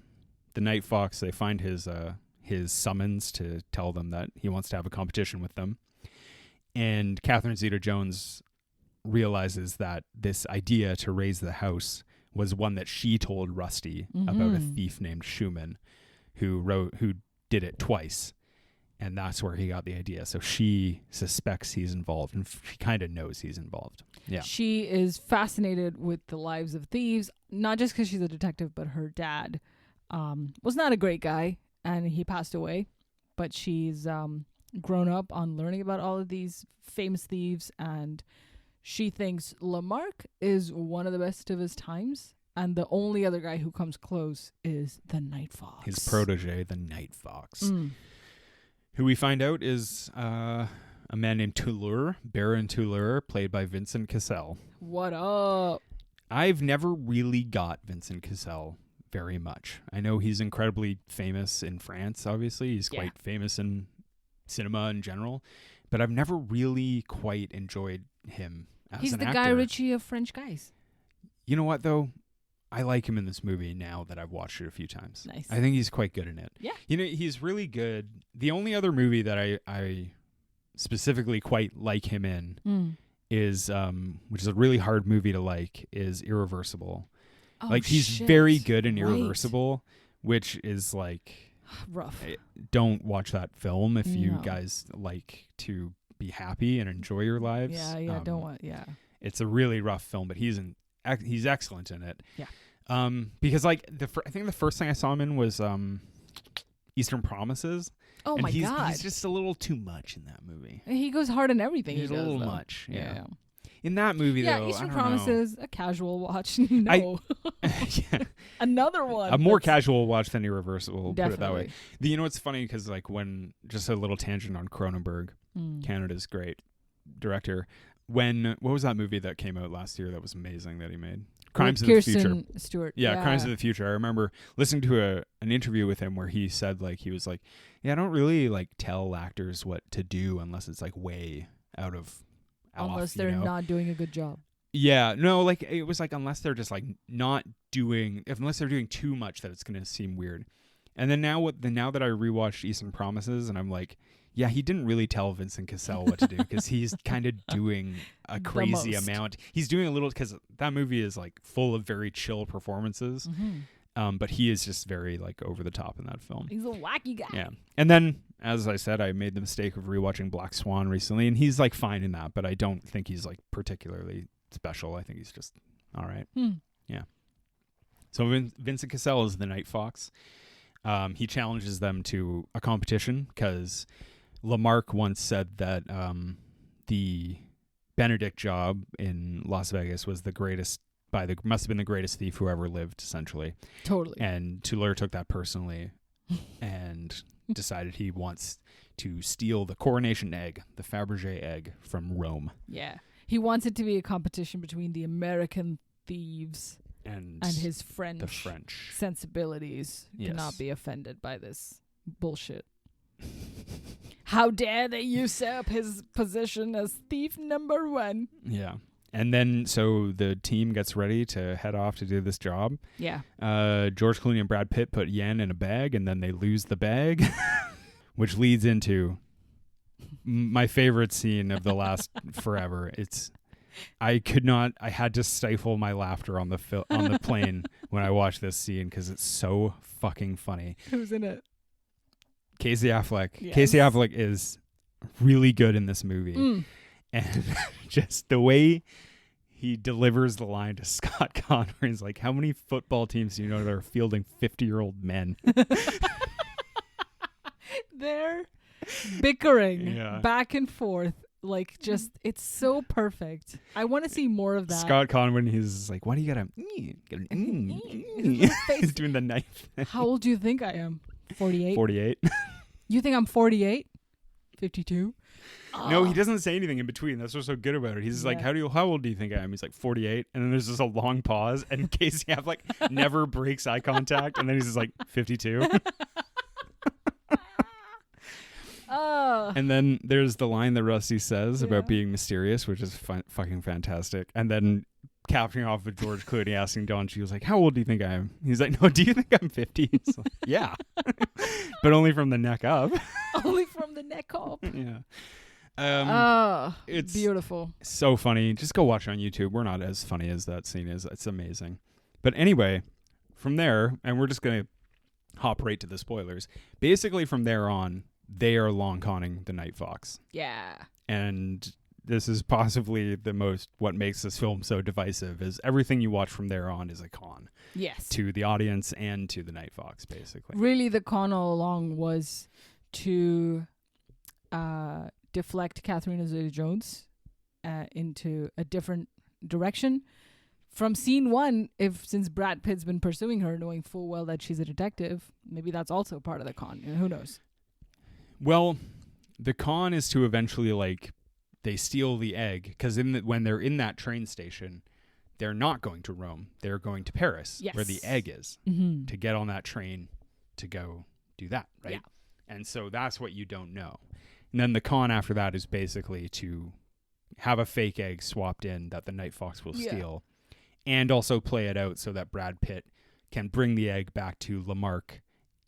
the Night Fox, they find his summons to tell them that he wants to have a competition with them. And Catherine Zeta-Jones realizes that this idea to raise the house was one that she told Rusty about a thief named Schumann who did it twice. And that's where he got the idea. So she suspects he's involved, and she kind of knows he's involved. Yeah. She is fascinated with the lives of thieves, not just because she's a detective, but her dad was not a great guy, and he passed away. But she's grown up on learning about all of these famous thieves, and she thinks Lamarck is one of the best of his times, and the only other guy who comes close is the Night Fox. His protege, the Night Fox. Who we find out is a man named Toulour, Baron Toulour, played by Vincent Cassel. What up? I've never really got Vincent Cassel very much. I know he's incredibly famous in France, obviously. He's quite famous in cinema in general. But I've never really quite enjoyed him as He's an the actor. Guy Ritchie of French guys. You know what, though? I like him in this movie now that I've watched it a few times. Nice. I think he's quite good in it. Yeah. You know, he's really good. The only other movie that I specifically quite like him in is, which is a really hard movie to like, is Irreversible. Oh, like, he's shit. very good in Right. Irreversible, which is like... rough. Don't watch that film if you No. guys like to be happy and enjoy your lives. Yeah, don't want, It's a really rough film, but he's excellent in it. Yeah. Because like I think the first thing I saw him in was Eastern Promises. Oh and my God. He's just a little too much in that movie. He goes hard on everything. He's he does, a little though. much. Yeah. Yeah. In that movie, though, Eastern I don't Promises, a casual watch. No. yeah. Another one. A more casual watch than Irreversible, Definitely. put it that way. You know what's funny? Because like when, just a little tangent on Cronenberg, Canada's great director. What was that movie that came out last year that was amazing that he made? Crimes of the Future. Kirsten Stewart. Yeah, Crimes of the Future. I remember listening to an interview with him where he said like he was like, yeah, I don't really like tell actors what to do unless it's like way out of Unless they're not doing a good job. Yeah, no, like it was like unless they're just like not doing, unless they're doing too much that it's gonna seem weird. And then now that I rewatched Eastern Promises and I'm like, yeah, he didn't really tell Vincent Cassel what to do because he's kind of doing a crazy amount. He's doing a little because that movie is like full of very chill performances. But he is just very like over the top in that film. He's a wacky guy. Yeah. And then, as I said, I made the mistake of rewatching Black Swan recently, and he's like fine in that, but I don't think he's like particularly special. I think he's just all right. Yeah. So Vincent Cassel is the Night Fox. He challenges them to a competition because Lamarck once said that the Benedict job in Las Vegas was the greatest. Must have been the greatest thief who ever lived, essentially. Totally. And Touler took that personally and decided he wants to steal the coronation egg, the Fabergé egg, from Rome. Yeah. He wants it to be a competition between the American thieves and his French, the French sensibilities. Yes. Cannot be offended by this bullshit. How dare they usurp his position as thief number 1? Yeah. And then, so the team gets ready to head off to do this job. Yeah. George Clooney and Brad Pitt put Yen in a bag, and then they lose the bag, which leads into my favorite scene of the last forever. I had to stifle my laughter on the plane when I watched this scene because it's so fucking funny. Who's in it? Casey Affleck. Yes. Casey Affleck is really good in this movie. And just the way he delivers the line to Scott Connery is like, how many football teams do you know that are fielding 50-year-old men? They're bickering back and forth. Like, just, it's so perfect. I want to see more of that. Scott Connery, he's like, why do you gotta he's doing the knife. How old do you think I am? 48? 48. You think I'm 48? 52? No, he doesn't say anything in between. That's what's so good about it. He's like, how old do you think I am? He's like 48. And then there's just a long pause. And Casey Affleck never breaks eye contact. And then he's just like 52. And then there's the line that Rusty says about being mysterious, which is fucking fantastic. And then capping off with George Clooney asking Don, she was like, how old do you think I am? He's like, no, do you think I'm 50? He's like, yeah. But only from the neck up. Only from the neck up. Yeah. It's beautiful. So funny. Just go watch it on YouTube. We're not as funny as that scene is. It's amazing. But anyway, from there, and we're just going to hop right to the spoilers. Basically, from there on, they are long conning the Night Fox. Yeah. And this is possibly what makes this film so divisive is everything you watch from there on is a con. Yes. To the audience and to the Night Fox, basically. Really, the con all along was to deflect Catherine Zeta-Jones into a different direction. From scene 1, since Brad Pitt's been pursuing her, knowing full well that she's a detective, maybe that's also part of the con. Who knows? Well, the con is to eventually, like, they steal the egg, because when they're in that train station, they're not going to Rome. They're going to Paris, where the egg is, to get on that train to go do that, right? Yeah. And so that's what you don't know. And then the con after that is basically to have a fake egg swapped in that the Night Fox will steal, and also play it out so that Brad Pitt can bring the egg back to Lamarck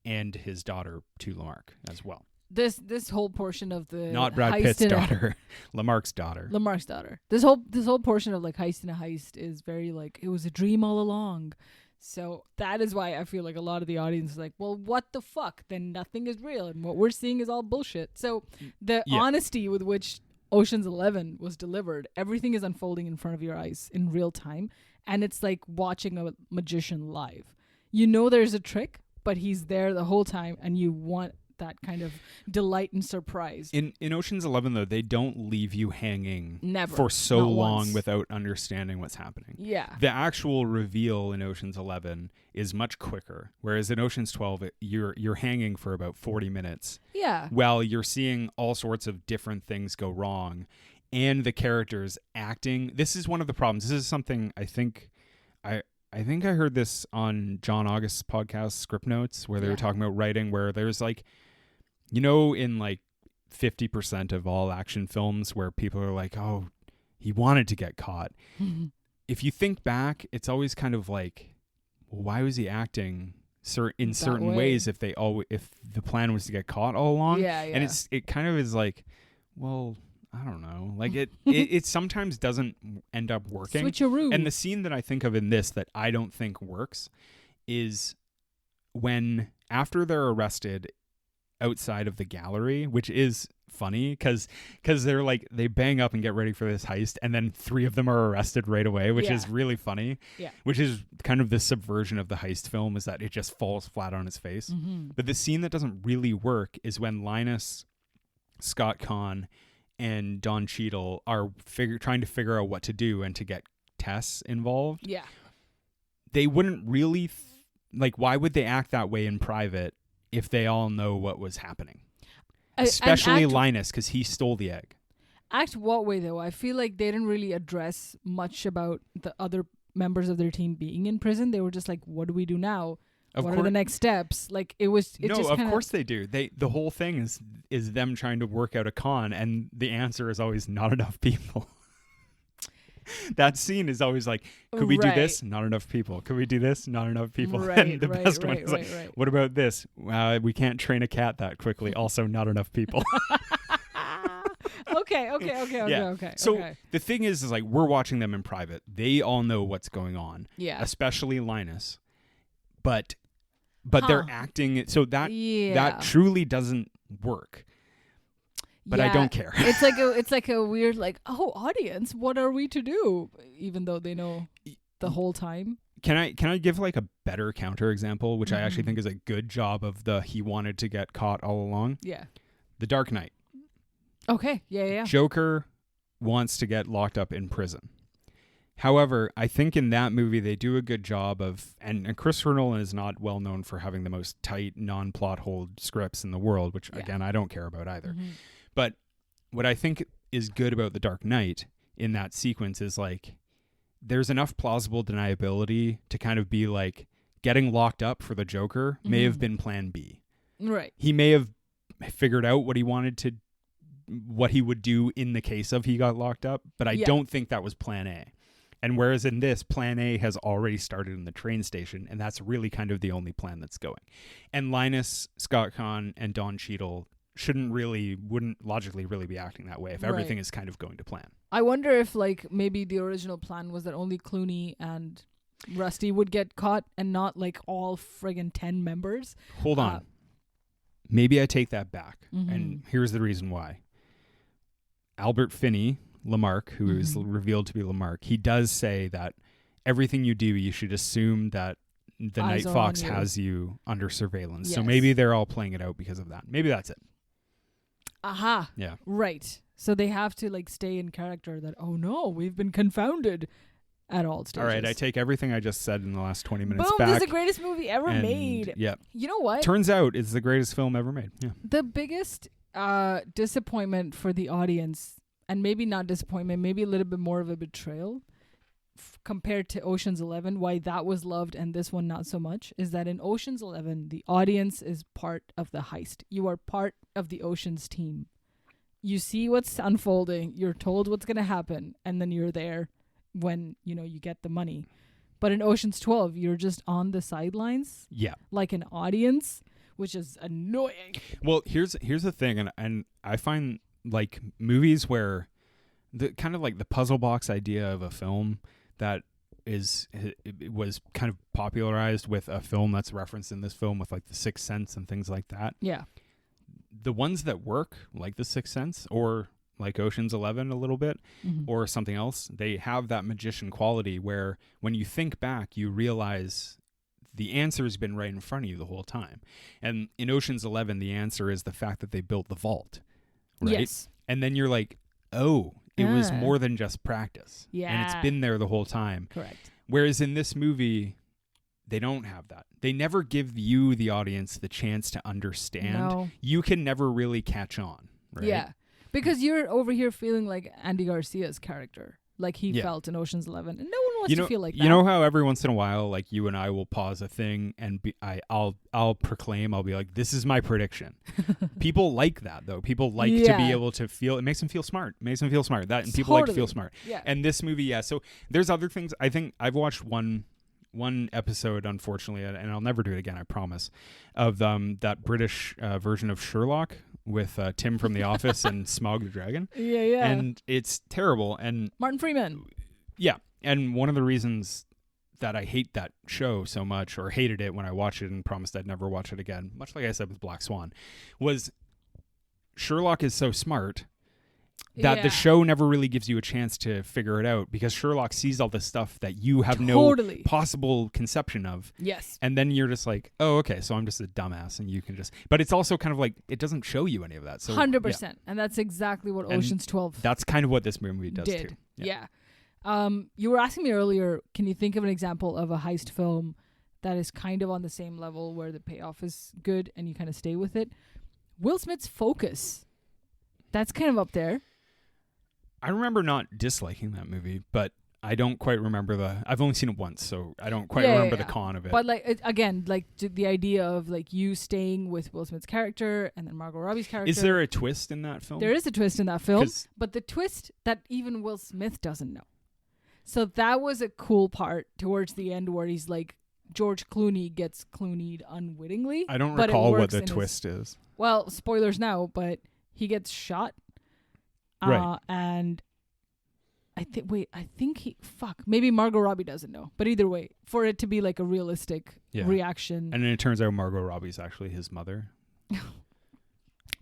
and his daughter to Lamarck as well. This whole portion of the not Brad Pitt's daughter, Lamarck's daughter. Lamarck's daughter. This whole portion of like heist in a heist is very like it was a dream all along. So that is why I feel like a lot of the audience is like, well, what the fuck? Then nothing is real, and what we're seeing is all bullshit. So the honesty with which Ocean's 11 was delivered, everything is unfolding in front of your eyes in real time, and it's like watching a magician live. You know there's a trick, but he's there the whole time, and you want that kind of delight and surprise. In Ocean's 11, though, they don't leave you hanging Never. for so Not long once. without understanding what's happening. Yeah. The actual reveal in Ocean's 11 is much quicker, whereas in Ocean's 12, you're hanging for about 40 minutes. Yeah. While you're seeing all sorts of different things go wrong, and the characters acting. This is one of the problems. This is something I think I heard this on John August's podcast, Script Notes, where they were talking about writing, where there's like, in like 50% of all action films where people are like, oh, he wanted to get caught. If you think back, it's always kind of like, well, why was he acting in certain ways if the plan was to get caught all along? Yeah. And it kind of is like, well, I don't know. Like it sometimes doesn't end up working. Switcheroo. And the scene that I think of in this that I don't think works is when after they're arrested outside of the gallery, which is funny because they're like, they bang up and get ready for this heist, and then 3 of them are arrested right away, which is really funny. Yeah. Which is kind of the subversion of the heist film, is that it just falls flat on its face. Mm-hmm. But the scene that doesn't really work is when Linus, Scott Conn, and Don Cheadle are trying to figure out what to do and to get Tess involved. Yeah. They wouldn't really why would they act that way in private if they all know what was happening? Especially Linus, because he stole the egg. Act what way, though? I feel like they didn't really address much about the other members of their team being in prison. They were just like, what do we do now? What are the next steps? Like, it was... Of course they do. The whole thing is them trying to work out a con, and the answer is always not enough people. That scene is always like, could we do this? Not enough people. Could we do this? Not enough people. And the best one is what about this? We can't train a cat that quickly. Also, not enough people. Okay. So the thing is like, we're watching them in private. They all know what's going on. Yeah. Especially Linus. But they're acting so that truly doesn't work. But I don't care. It's like a weird audience, what are we to do? Even though they know the whole time. Can I give like a better counter example, which I actually think is a good job of he wanted to get caught all along? Yeah. The Dark Knight. Okay. Yeah. Joker wants to get locked up in prison. However, I think in that movie they do a good job of, and Christopher Nolan is not well known for having the most tight, non-plot hole scripts in the world, which again I don't care about either. Mm-hmm. But what I think is good about The Dark Knight in that sequence is like, there's enough plausible deniability to kind of be like, getting locked up for the Joker may have been plan B. Right. He may have figured out what he would do in the case of he got locked up, but I don't think that was plan A. And whereas in this, plan A has already started in the train station, and that's really kind of the only plan that's going. And Linus, Scott Conn, and Don Cheadle wouldn't logically really be acting that way if everything is kind of going to plan. I wonder if maybe the original plan was that only Clooney and Rusty would get caught and not all friggin' 10 members. Hold on. Maybe I take that back. And here's the reason why. Albert Finney, Lamarck, who is revealed to be Lamarck, he does say that everything you do, you should assume that the Night Fox has you under surveillance. Yes. So maybe they're all playing it out because of that. Maybe that's it. Aha. Yeah. Right. So they have to stay in character that, oh no, we've been confounded at all stages. All right, I take everything I just said in the last 20 minutes back. Boom, this is the greatest movie ever made. Yeah. You know what? Turns out it's the greatest film ever made. Yeah. The biggest disappointment for the audience, and maybe not disappointment, maybe a little bit more of a betrayal compared to Ocean's 11, why that was loved and this one not so much, is that in Ocean's 11, the audience is part of the heist. You are part of the Ocean's team. You see what's unfolding, you're told what's going to happen, and then you're there when, you get the money. But in Ocean's 12, you're just on the sidelines. Yeah. Like an audience, which is annoying. Well, here's the thing, and I find movies where the kind of the puzzle box idea of a film that it was kind of popularized with a film that's referenced in this film with The Sixth Sense and things like that. Yeah. The ones that work, like The Sixth Sense or Ocean's 11 a little bit or something else, they have that magician quality where when you think back, you realize the answer's been right in front of you the whole time. And in Ocean's 11, the answer is the fact that they built the vault, right? Yes. And then you're like, oh, it was more than just practice. Yeah. And it's been there the whole time. Correct. Whereas in this movie, they don't have that. They never give you, the audience, the chance to understand. No. You can never really catch on, right? Yeah. Because you're over here feeling like Andy Garcia's character, like he felt in Ocean's 11. And no one wants to feel like that. You know how every once in a while, like you and I will pause a thing and I'll proclaim, I'll be like, this is my prediction. People like that though. People like to be able to feel, it makes them feel smart. It makes them feel smart. That and people like to feel smart. Yeah. And this movie, so there's other things. I think I've watched one episode, unfortunately, and I'll never do it again, I promise, of that British version of Sherlock with Tim from The Office and Smaug the Dragon. Yeah. And it's terrible. And Martin Freeman. Yeah. And one of the reasons that I hate that show so much, or hated it when I watched it and promised I'd never watch it again, much like I said with Black Swan, was Sherlock is so smart that the show never really gives you a chance to figure it out, because Sherlock sees all this stuff that you have no possible conception of. Yes. And then you're just like, oh, okay, so I'm just a dumbass, and you can just... But it's also kind of like, it doesn't show you any of that. So 100%. Yeah. And that's exactly what Ocean's 12 That's kind of what this movie does too. Yeah. You were asking me earlier, can you think of an example of a heist film that is kind of on the same level where the payoff is good and you kind of stay with it? Will Smith's Focus. That's kind of up there. I remember not disliking that movie, but I don't quite remember I've only seen it once, so I don't quite remember the con of it. But like again, like the idea of like you staying with Will Smith's character and then Margot Robbie's character. Is there a twist in that film? There is a twist in that film, but the twist that even Will Smith doesn't know. So that was a cool part towards the end where he's like, George Clooney gets Clooney'd unwittingly. I don't recall what the twist is. Well, spoilers now, but he gets shot. Right. And maybe Margot Robbie doesn't know. But either way, for it to be like a realistic reaction. And then it turns out Margot Robbie's actually his mother.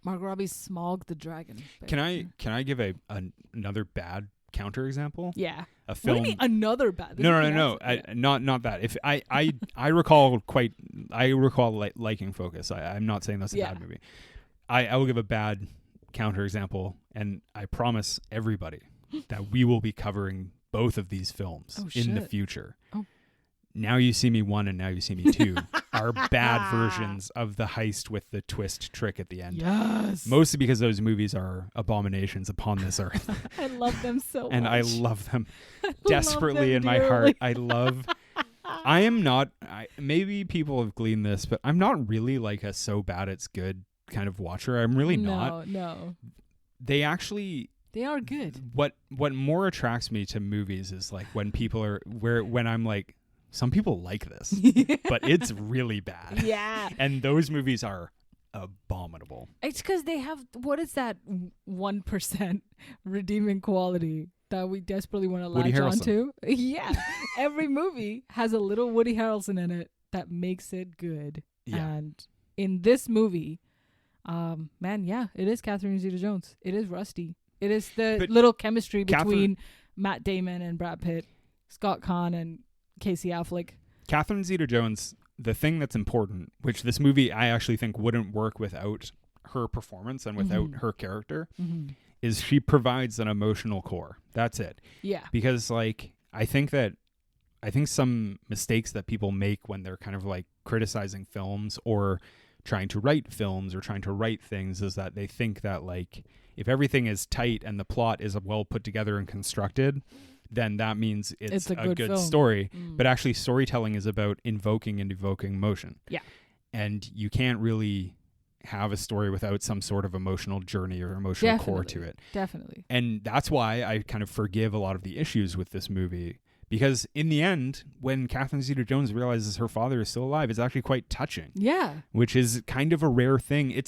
Margot Robbie's Smaug the Dragon. Can I give another bad counterexample? Yeah. A film. What do you mean another bad? No. Not that. If I recall liking Focus. I'm not saying that's a bad movie. I will give a bad counterexample, and I promise everybody that we will be covering both of these films in the future. Oh. Now You See Me 1 and Now You See Me 2 are bad versions of the heist with the twist trick at the end. Yes. Mostly because those movies are abominations upon this earth. I love them so much. And I love them desperately in my heart. I am not, maybe people have gleaned this, but I'm not really like a so bad it's good kind of watcher. I'm really not. No. They are good. What more attracts me to movies is like when people when I'm like, some people like this, but it's really bad. Yeah. And those movies are abominable. It's because they have, what is that 1% redeeming quality that we desperately want to latch onto? Yeah. Every movie has a little Woody Harrelson in it that makes it good. Yeah. And in this movie, it is Catherine Zeta-Jones. It is Rusty. It is the little chemistry between Matt Damon and Brad Pitt, Scott Caan and Casey Affleck. Catherine Zeta-Jones, the thing that's important, which this movie I actually think wouldn't work without her performance and without her character, is she provides an emotional core. That's it. Yeah. Because like I think some mistakes that people make when they're kind of like criticizing films or trying to write films or trying to write things is that they think that like if everything is tight and the plot is well put together and constructed, then that means it's a good story. But actually storytelling is about invoking and evoking emotion. Yeah. And you can't really have a story without some sort of emotional journey or emotional core to it. Definitely. And that's why I kind of forgive a lot of the issues with this movie. Because in the end, when Catherine Zeta-Jones realizes her father is still alive, it's actually quite touching. Yeah. Which is kind of a rare thing.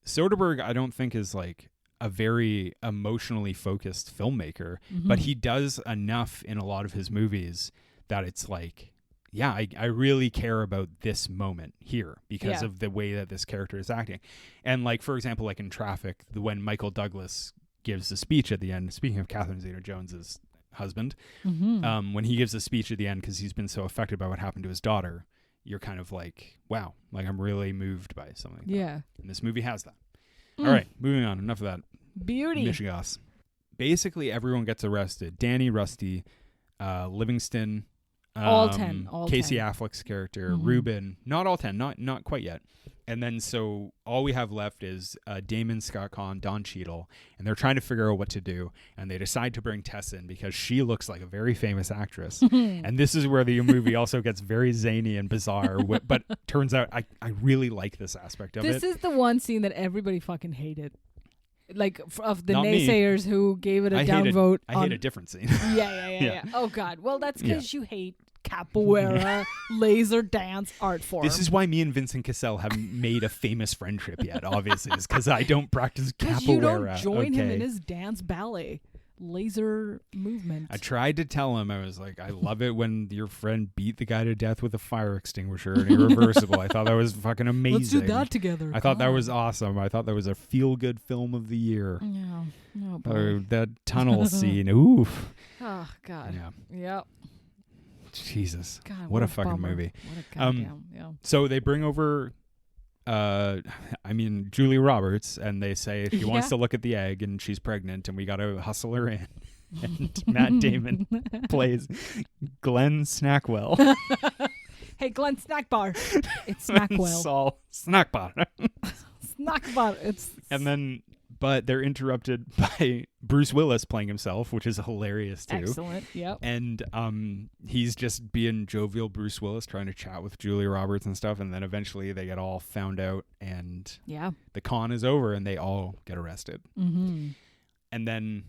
Soderbergh, I don't think, is like a very emotionally focused filmmaker, but he does enough in a lot of his movies that it's like, yeah, I really care about this moment here because of the way that this character is acting. And like, for example, like in Traffic, when Michael Douglas gives the speech at the end, speaking of Catherine Zeta-Jones's husband, when he gives a speech at the end because he's been so affected by what happened to his daughter, you're kind of like, wow, like I'm really moved by something like that. Yeah. And this movie has that. All right, moving on. Enough of that. Beauty. Michigas. Basically, everyone gets arrested. Danny, Rusty, Livingston, all 10. Casey 10. Affleck's character, Mhm. Ruben. Not all 10. Not quite yet. And then so all we have left is Damon, Scott Conn, Don Cheadle, and they're trying to figure out what to do. And they decide to bring Tess in because she looks like a very famous actress. And this is where the movie also gets very zany and bizarre. But turns out I really like this aspect of it. This is the one scene that everybody fucking hated. Like of the Not me. naysayers who gave it a I downvote. I hate a different scene. Yeah. Oh God. Well, that's because you hate capoeira laser dance art form. This is why me and Vincent Cassell haven't made a famous friendship yet, obviously, is because I don't practice capoeira. Because you don't join him okay? in his dance ballet laser movement. I tried to tell him, I was like, I love it when your friend beat the guy to death with a fire extinguisher and irreversible. I thought that was fucking amazing. Let's do that together. I thought that was awesome. I thought that was a feel-good film of the year. Yeah. Oh boy. That tunnel scene. Oof. Oh God. Yeah. Yep. Jesus. God, What a fucking bummer. movie. What a goddamn. Yeah. So they bring over, Julia Roberts, and they say she wants to look at the egg, and she's pregnant, and we got to hustle her in. And Matt Damon plays Glenn Snackwell. Hey, Glenn, snack bar. It's Snackwell. Saul Snackbar. Snack bar. It's. And then, but they're interrupted by Bruce Willis playing himself, which is hilarious too. Excellent. Yep. And he's just being jovial Bruce Willis, trying to chat with Julia Roberts and stuff. And then eventually they get all found out, and the con is over, and they all get arrested. Mm-hmm. And then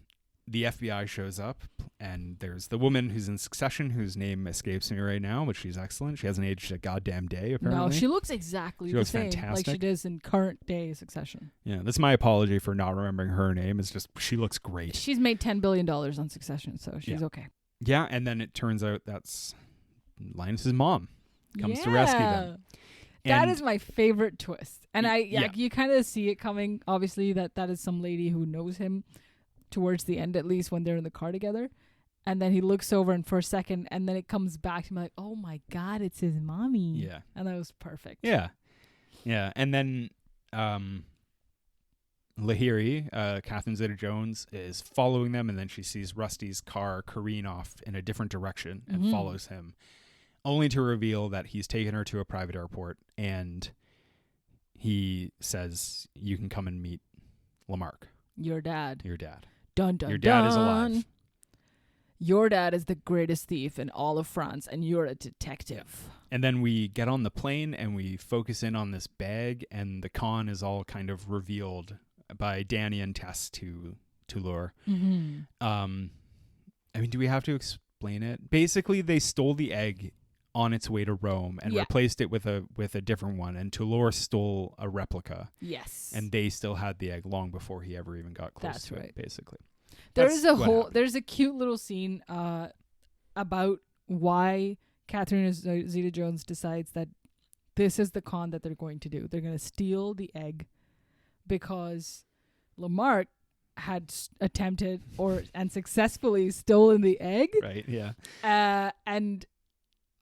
the FBI shows up, and there's the woman who's in Succession, whose name escapes me right now, but she's excellent. She hasn't aged a goddamn day, apparently. No, she looks exactly the looks same, fantastic. like she does in current day Succession. Yeah, that's my apology for not remembering her name. It's just she looks great. She's made $10 billion on Succession, so she's okay. Yeah, and then it turns out that's Linus's mom comes to rescue them. That And- is my favorite twist. And Yeah. you kind of see it coming, obviously, that is some lady who knows him towards the end, at least when they're in the car together. And then he looks over, and for a second, and then it comes back to him like, oh my God, it's his mommy. Yeah. And that was perfect. Yeah. Yeah. And then Lahiri, Catherine Zeta-Jones, is following them, and then she sees Rusty's car careen off in a different direction and follows him, only to reveal that he's taken her to a private airport, and he says, you can come and meet Lamarck. Your dad. Your dad. Dun, dun, Your dad dun. is alive. Your dad is the greatest thief in all of France, and you're a detective. And then we get on the plane, and we focus in on this bag, and the con is all kind of revealed by Danny and Tess to Lure. Mm-hmm. Do we have to explain it? Basically, they stole the egg on its way to Rome and replaced it with a different one, and Toulour stole a replica. Yes. And they still had the egg long before he ever even got close That's to right. it, basically. There's a cute little scene about why Catherine Zeta-Jones decides that this is the con that they're going to do. They're going to steal the egg because Lamarck had attempted and successfully stolen the egg. Right, yeah. And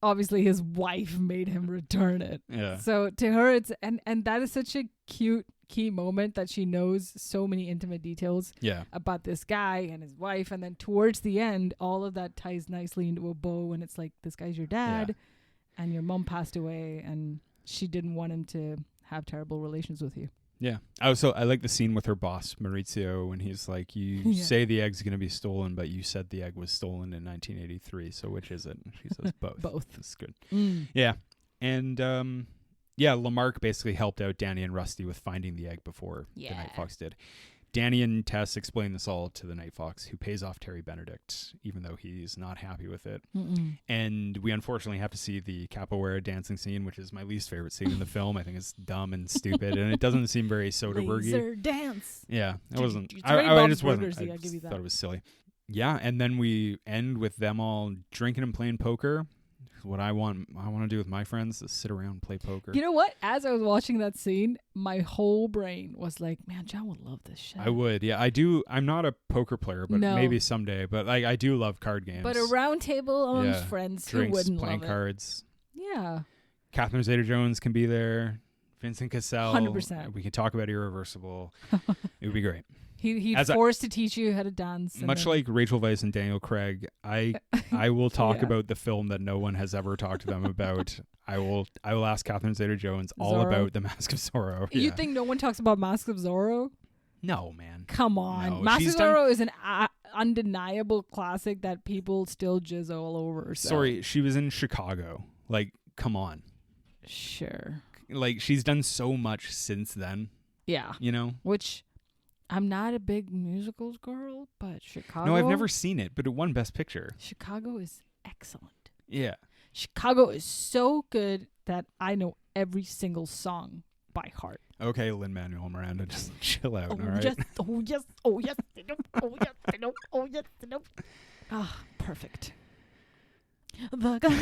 obviously his wife made him return it. Yeah. So to her, it's and that is such a cute key moment that she knows so many intimate details about this guy and his wife, and then towards the end, all of that ties nicely into a bow, and it's like, this guy's your dad, and your mom passed away, and she didn't want him to have terrible relations with you. Yeah. I like the scene with her boss, Maurizio, when he's like, you say the egg's going to be stolen, but you said the egg was stolen in 1983, so which is it? And she says both. Both. That's good. Yeah. And, Lamarck basically helped out Danny and Rusty with finding the egg before the Night Fox did. Danny and Tess explain this all to the Night Fox, who pays off Terry Benedict, even though he's not happy with it. And we unfortunately have to see the capoeira dancing scene, which is my least favorite scene in the film. I think it's dumb and stupid, and it doesn't seem very Soderbergh-y. Laser dance. Yeah, it wasn't. It's I very just Bob wasn't. Burgers-y, I I'll give you just that. thought it was silly. Yeah, and then we end with them all drinking and playing poker. What I want to do with my friends is sit around and play poker. You know what? As I was watching that scene, my whole brain was like, man, John would love this shit. I would, yeah. I do. I'm not a poker player, but No. maybe someday. But I do love card games. But a round table amongst friends, drinks, who wouldn't playing love cards. it? Yeah. Catherine Zeta-Jones can be there. Vincent Cassell. 100%. We can talk about Irreversible. It would be great. He's forced to teach you how to dance. Much like Rachel Weisz and Daniel Craig, I will talk Yeah. about the film that no one has ever talked to them about. I will ask Catherine Zeta-Jones all Zorro. about the Mask of Zorro. You Yeah. think no one talks about Mask of Zorro? No, man. Come on. No, Mask she's of Zorro is an undeniable classic that people still jizz all over. So. Sorry, she was in Chicago. Like, come on. Sure. Like, she's done so much since then, Yeah. you know? Which I'm not a big musicals girl, but Chicago. No, I've never seen it, but it won Best Picture. Chicago is excellent. Yeah. Chicago is so good that I know every single song by heart. Okay, Lin-Manuel Miranda, just chill out, all right? Yes, oh yes, oh yes, I know, oh yes, I know, oh yes, I know. Ah, perfect. The gun.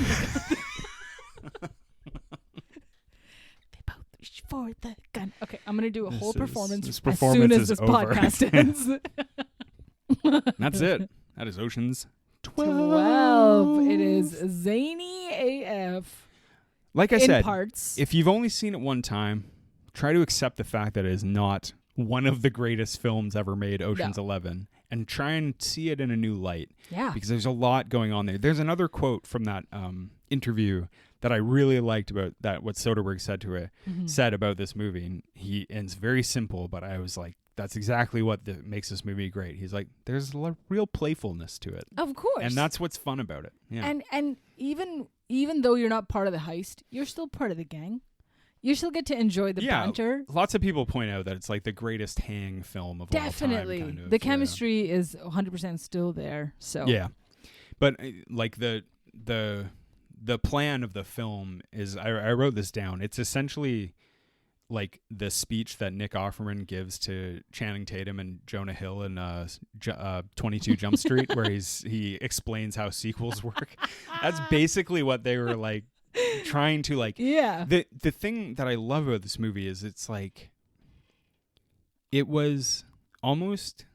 They both reach for the gun. Okay, I'm gonna do a whole performance this as performance soon as is this over. podcast ends. That's it. That is Ocean's 12. It is zany AF. Like I in said, parts. if you've only seen it one time, try to accept the fact that it is not one of the greatest films ever made, Ocean's 11, and try and see it in a new light. Yeah. Because there's a lot going on there. There's another quote from that interview that I really liked about that, what Soderbergh said about this movie. And it's very simple, but I was like, that's exactly what makes this movie great. He's like, there's a real playfulness to it. Of course. And that's what's fun about it. Yeah. And even though you're not part of the heist, you're still part of the gang. You still get to enjoy the banter. Lots of people point out that it's like the greatest hang film of all time. Definitely. Kind of, the chemistry is 100% still there. So yeah. But like the plan of the film is, I wrote this down. It's essentially like the speech that Nick Offerman gives to Channing Tatum and Jonah Hill in 22 Jump Street, where he explains how sequels work. That's basically what they were like trying to like. Yeah. The thing that I love about this movie is it's like it was almost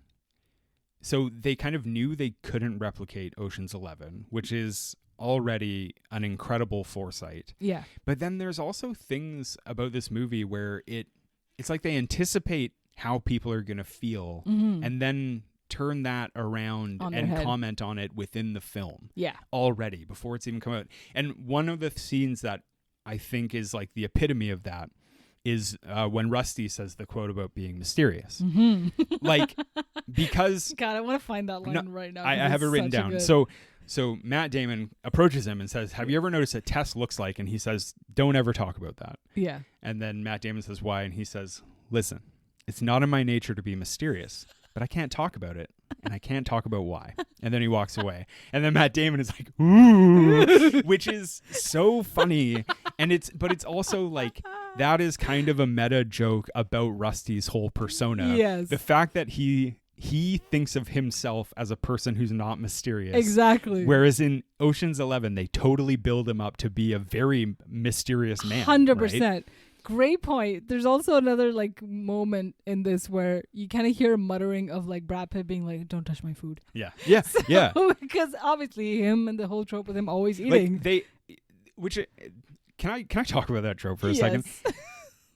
so they kind of knew they couldn't replicate Ocean's 11, which is already an incredible foresight. Yeah. But then there's also things about this movie where it's like they anticipate how people are going to feel and then turn that around and comment on it within the film. Yeah. Already before it's even come out. And one of the scenes that I think is like the epitome of that is when Rusty says the quote about being mysterious. Like, because God, I want to find that line right now. I have it written down. So Matt Damon approaches him and says, have you ever noticed what Tess looks like? And he says, don't ever talk about that. Yeah. And then Matt Damon says, why? And he says, listen, it's not in my nature to be mysterious, but I can't talk about it. And I can't talk about why. And then he walks away. And then Matt Damon is like, ooh, which is so funny. But it's also like, that is kind of a meta joke about Rusty's whole persona. Yes. The fact that he thinks of himself as a person who's not mysterious. Exactly. Whereas in Ocean's 11, they totally build him up to be a very mysterious man. 100%. Right? Great point. There's also another like moment in this where you kind of hear a muttering of like Brad Pitt being like, "Don't touch my food." Yeah. Yeah. Yeah. Because obviously him and the whole trope with him always eating. Can I talk about that trope for a Yes. second?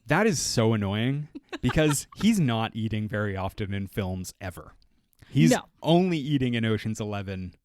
That is so annoying because he's not eating very often in films ever. He's only eating in Ocean's 11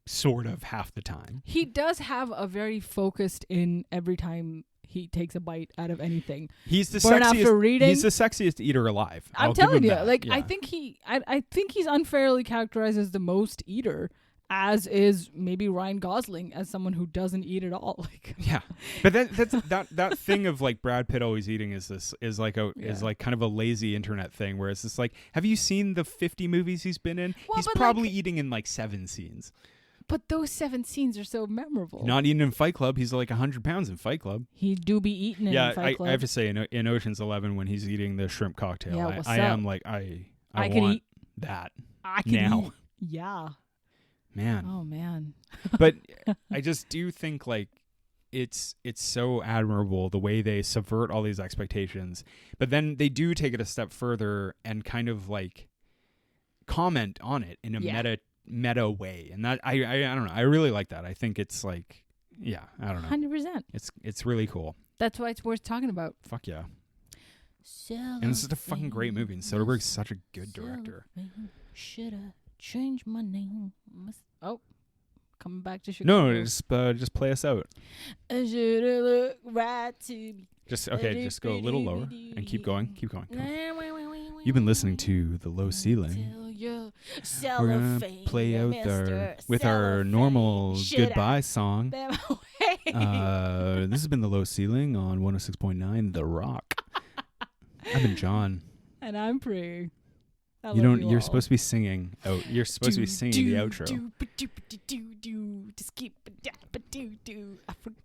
sort of half the time. He does have a very focused in every time he takes a bite out of anything. He's the Burn sexiest. after reading. He's the sexiest eater alive. I'm I'll give telling him you, that. like Yeah. I think he's unfairly characterized as the most eater, as is maybe Ryan Gosling as someone who doesn't eat at all. Like, yeah, but that thing of like Brad Pitt always eating is kind of a lazy internet thing where it's just like, have you seen the 50 movies he's been in? Well, he's probably eating in like 7 scenes. But those 7 scenes are so memorable. Not eating in Fight Club. He's like 100 pounds in Fight Club. He do be eating in Fight Club. I have to say, in Ocean's 11, when he's eating the shrimp cocktail, I am like, I can want eat that I can now. Eat. Yeah. Man. Oh, man. But I just do think like it's so admirable the way they subvert all these expectations. But then they do take it a step further and kind of like comment on it in a meta way, and that I don't know, I really like that. I think it's like, I don't know, 100%. it's really cool. That's why it's worth talking about. Fuck yeah. And this is a fucking great movie. And Soderbergh's such a good director. Should I change my name? Oh, coming back to Chicago. No, just play us out. Should I look right to me? Just go a little lower and keep going. Keep going. Come on. You've been listening to The Low Ceiling. We're gonna play out with our normal goodbye song. This has been The Low Ceiling on 106.9 The Rock. I've been Jon. And I'm Pri. You're supposed to be singing. Oh, you're supposed to be singing the outro. Just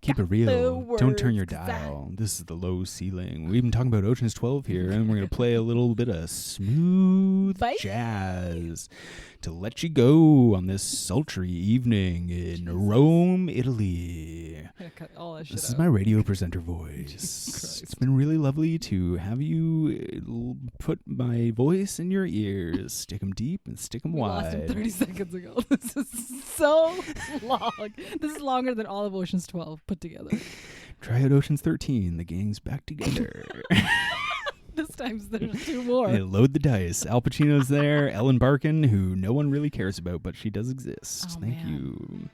keep it real. Don't turn your dial. This is The Low Ceiling. We've been talking about Ocean's 12 here, and we're gonna play a little bit of smooth jazz to let you go on this sultry evening in Rome, Italy. Cut all that shit This is out. my radio presenter voice. It's been really lovely to have you put my voice in your ears. Stick them deep and stick them We wide. lost him 30 seconds ago. This is so long. This is longer than all of Ocean's 12 put together. Try out Ocean's 13. The gang's back together. This time there's 2 more. Hey, load the dice. Al Pacino's there. Ellen Barkin, who no one really cares about, but she does exist. Oh, Thank man. you.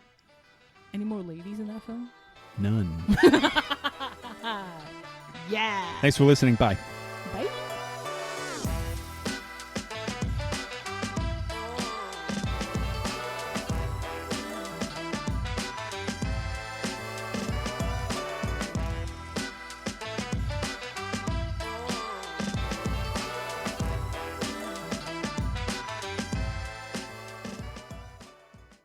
Any more ladies in that film? None. Yeah. Thanks for listening. Bye.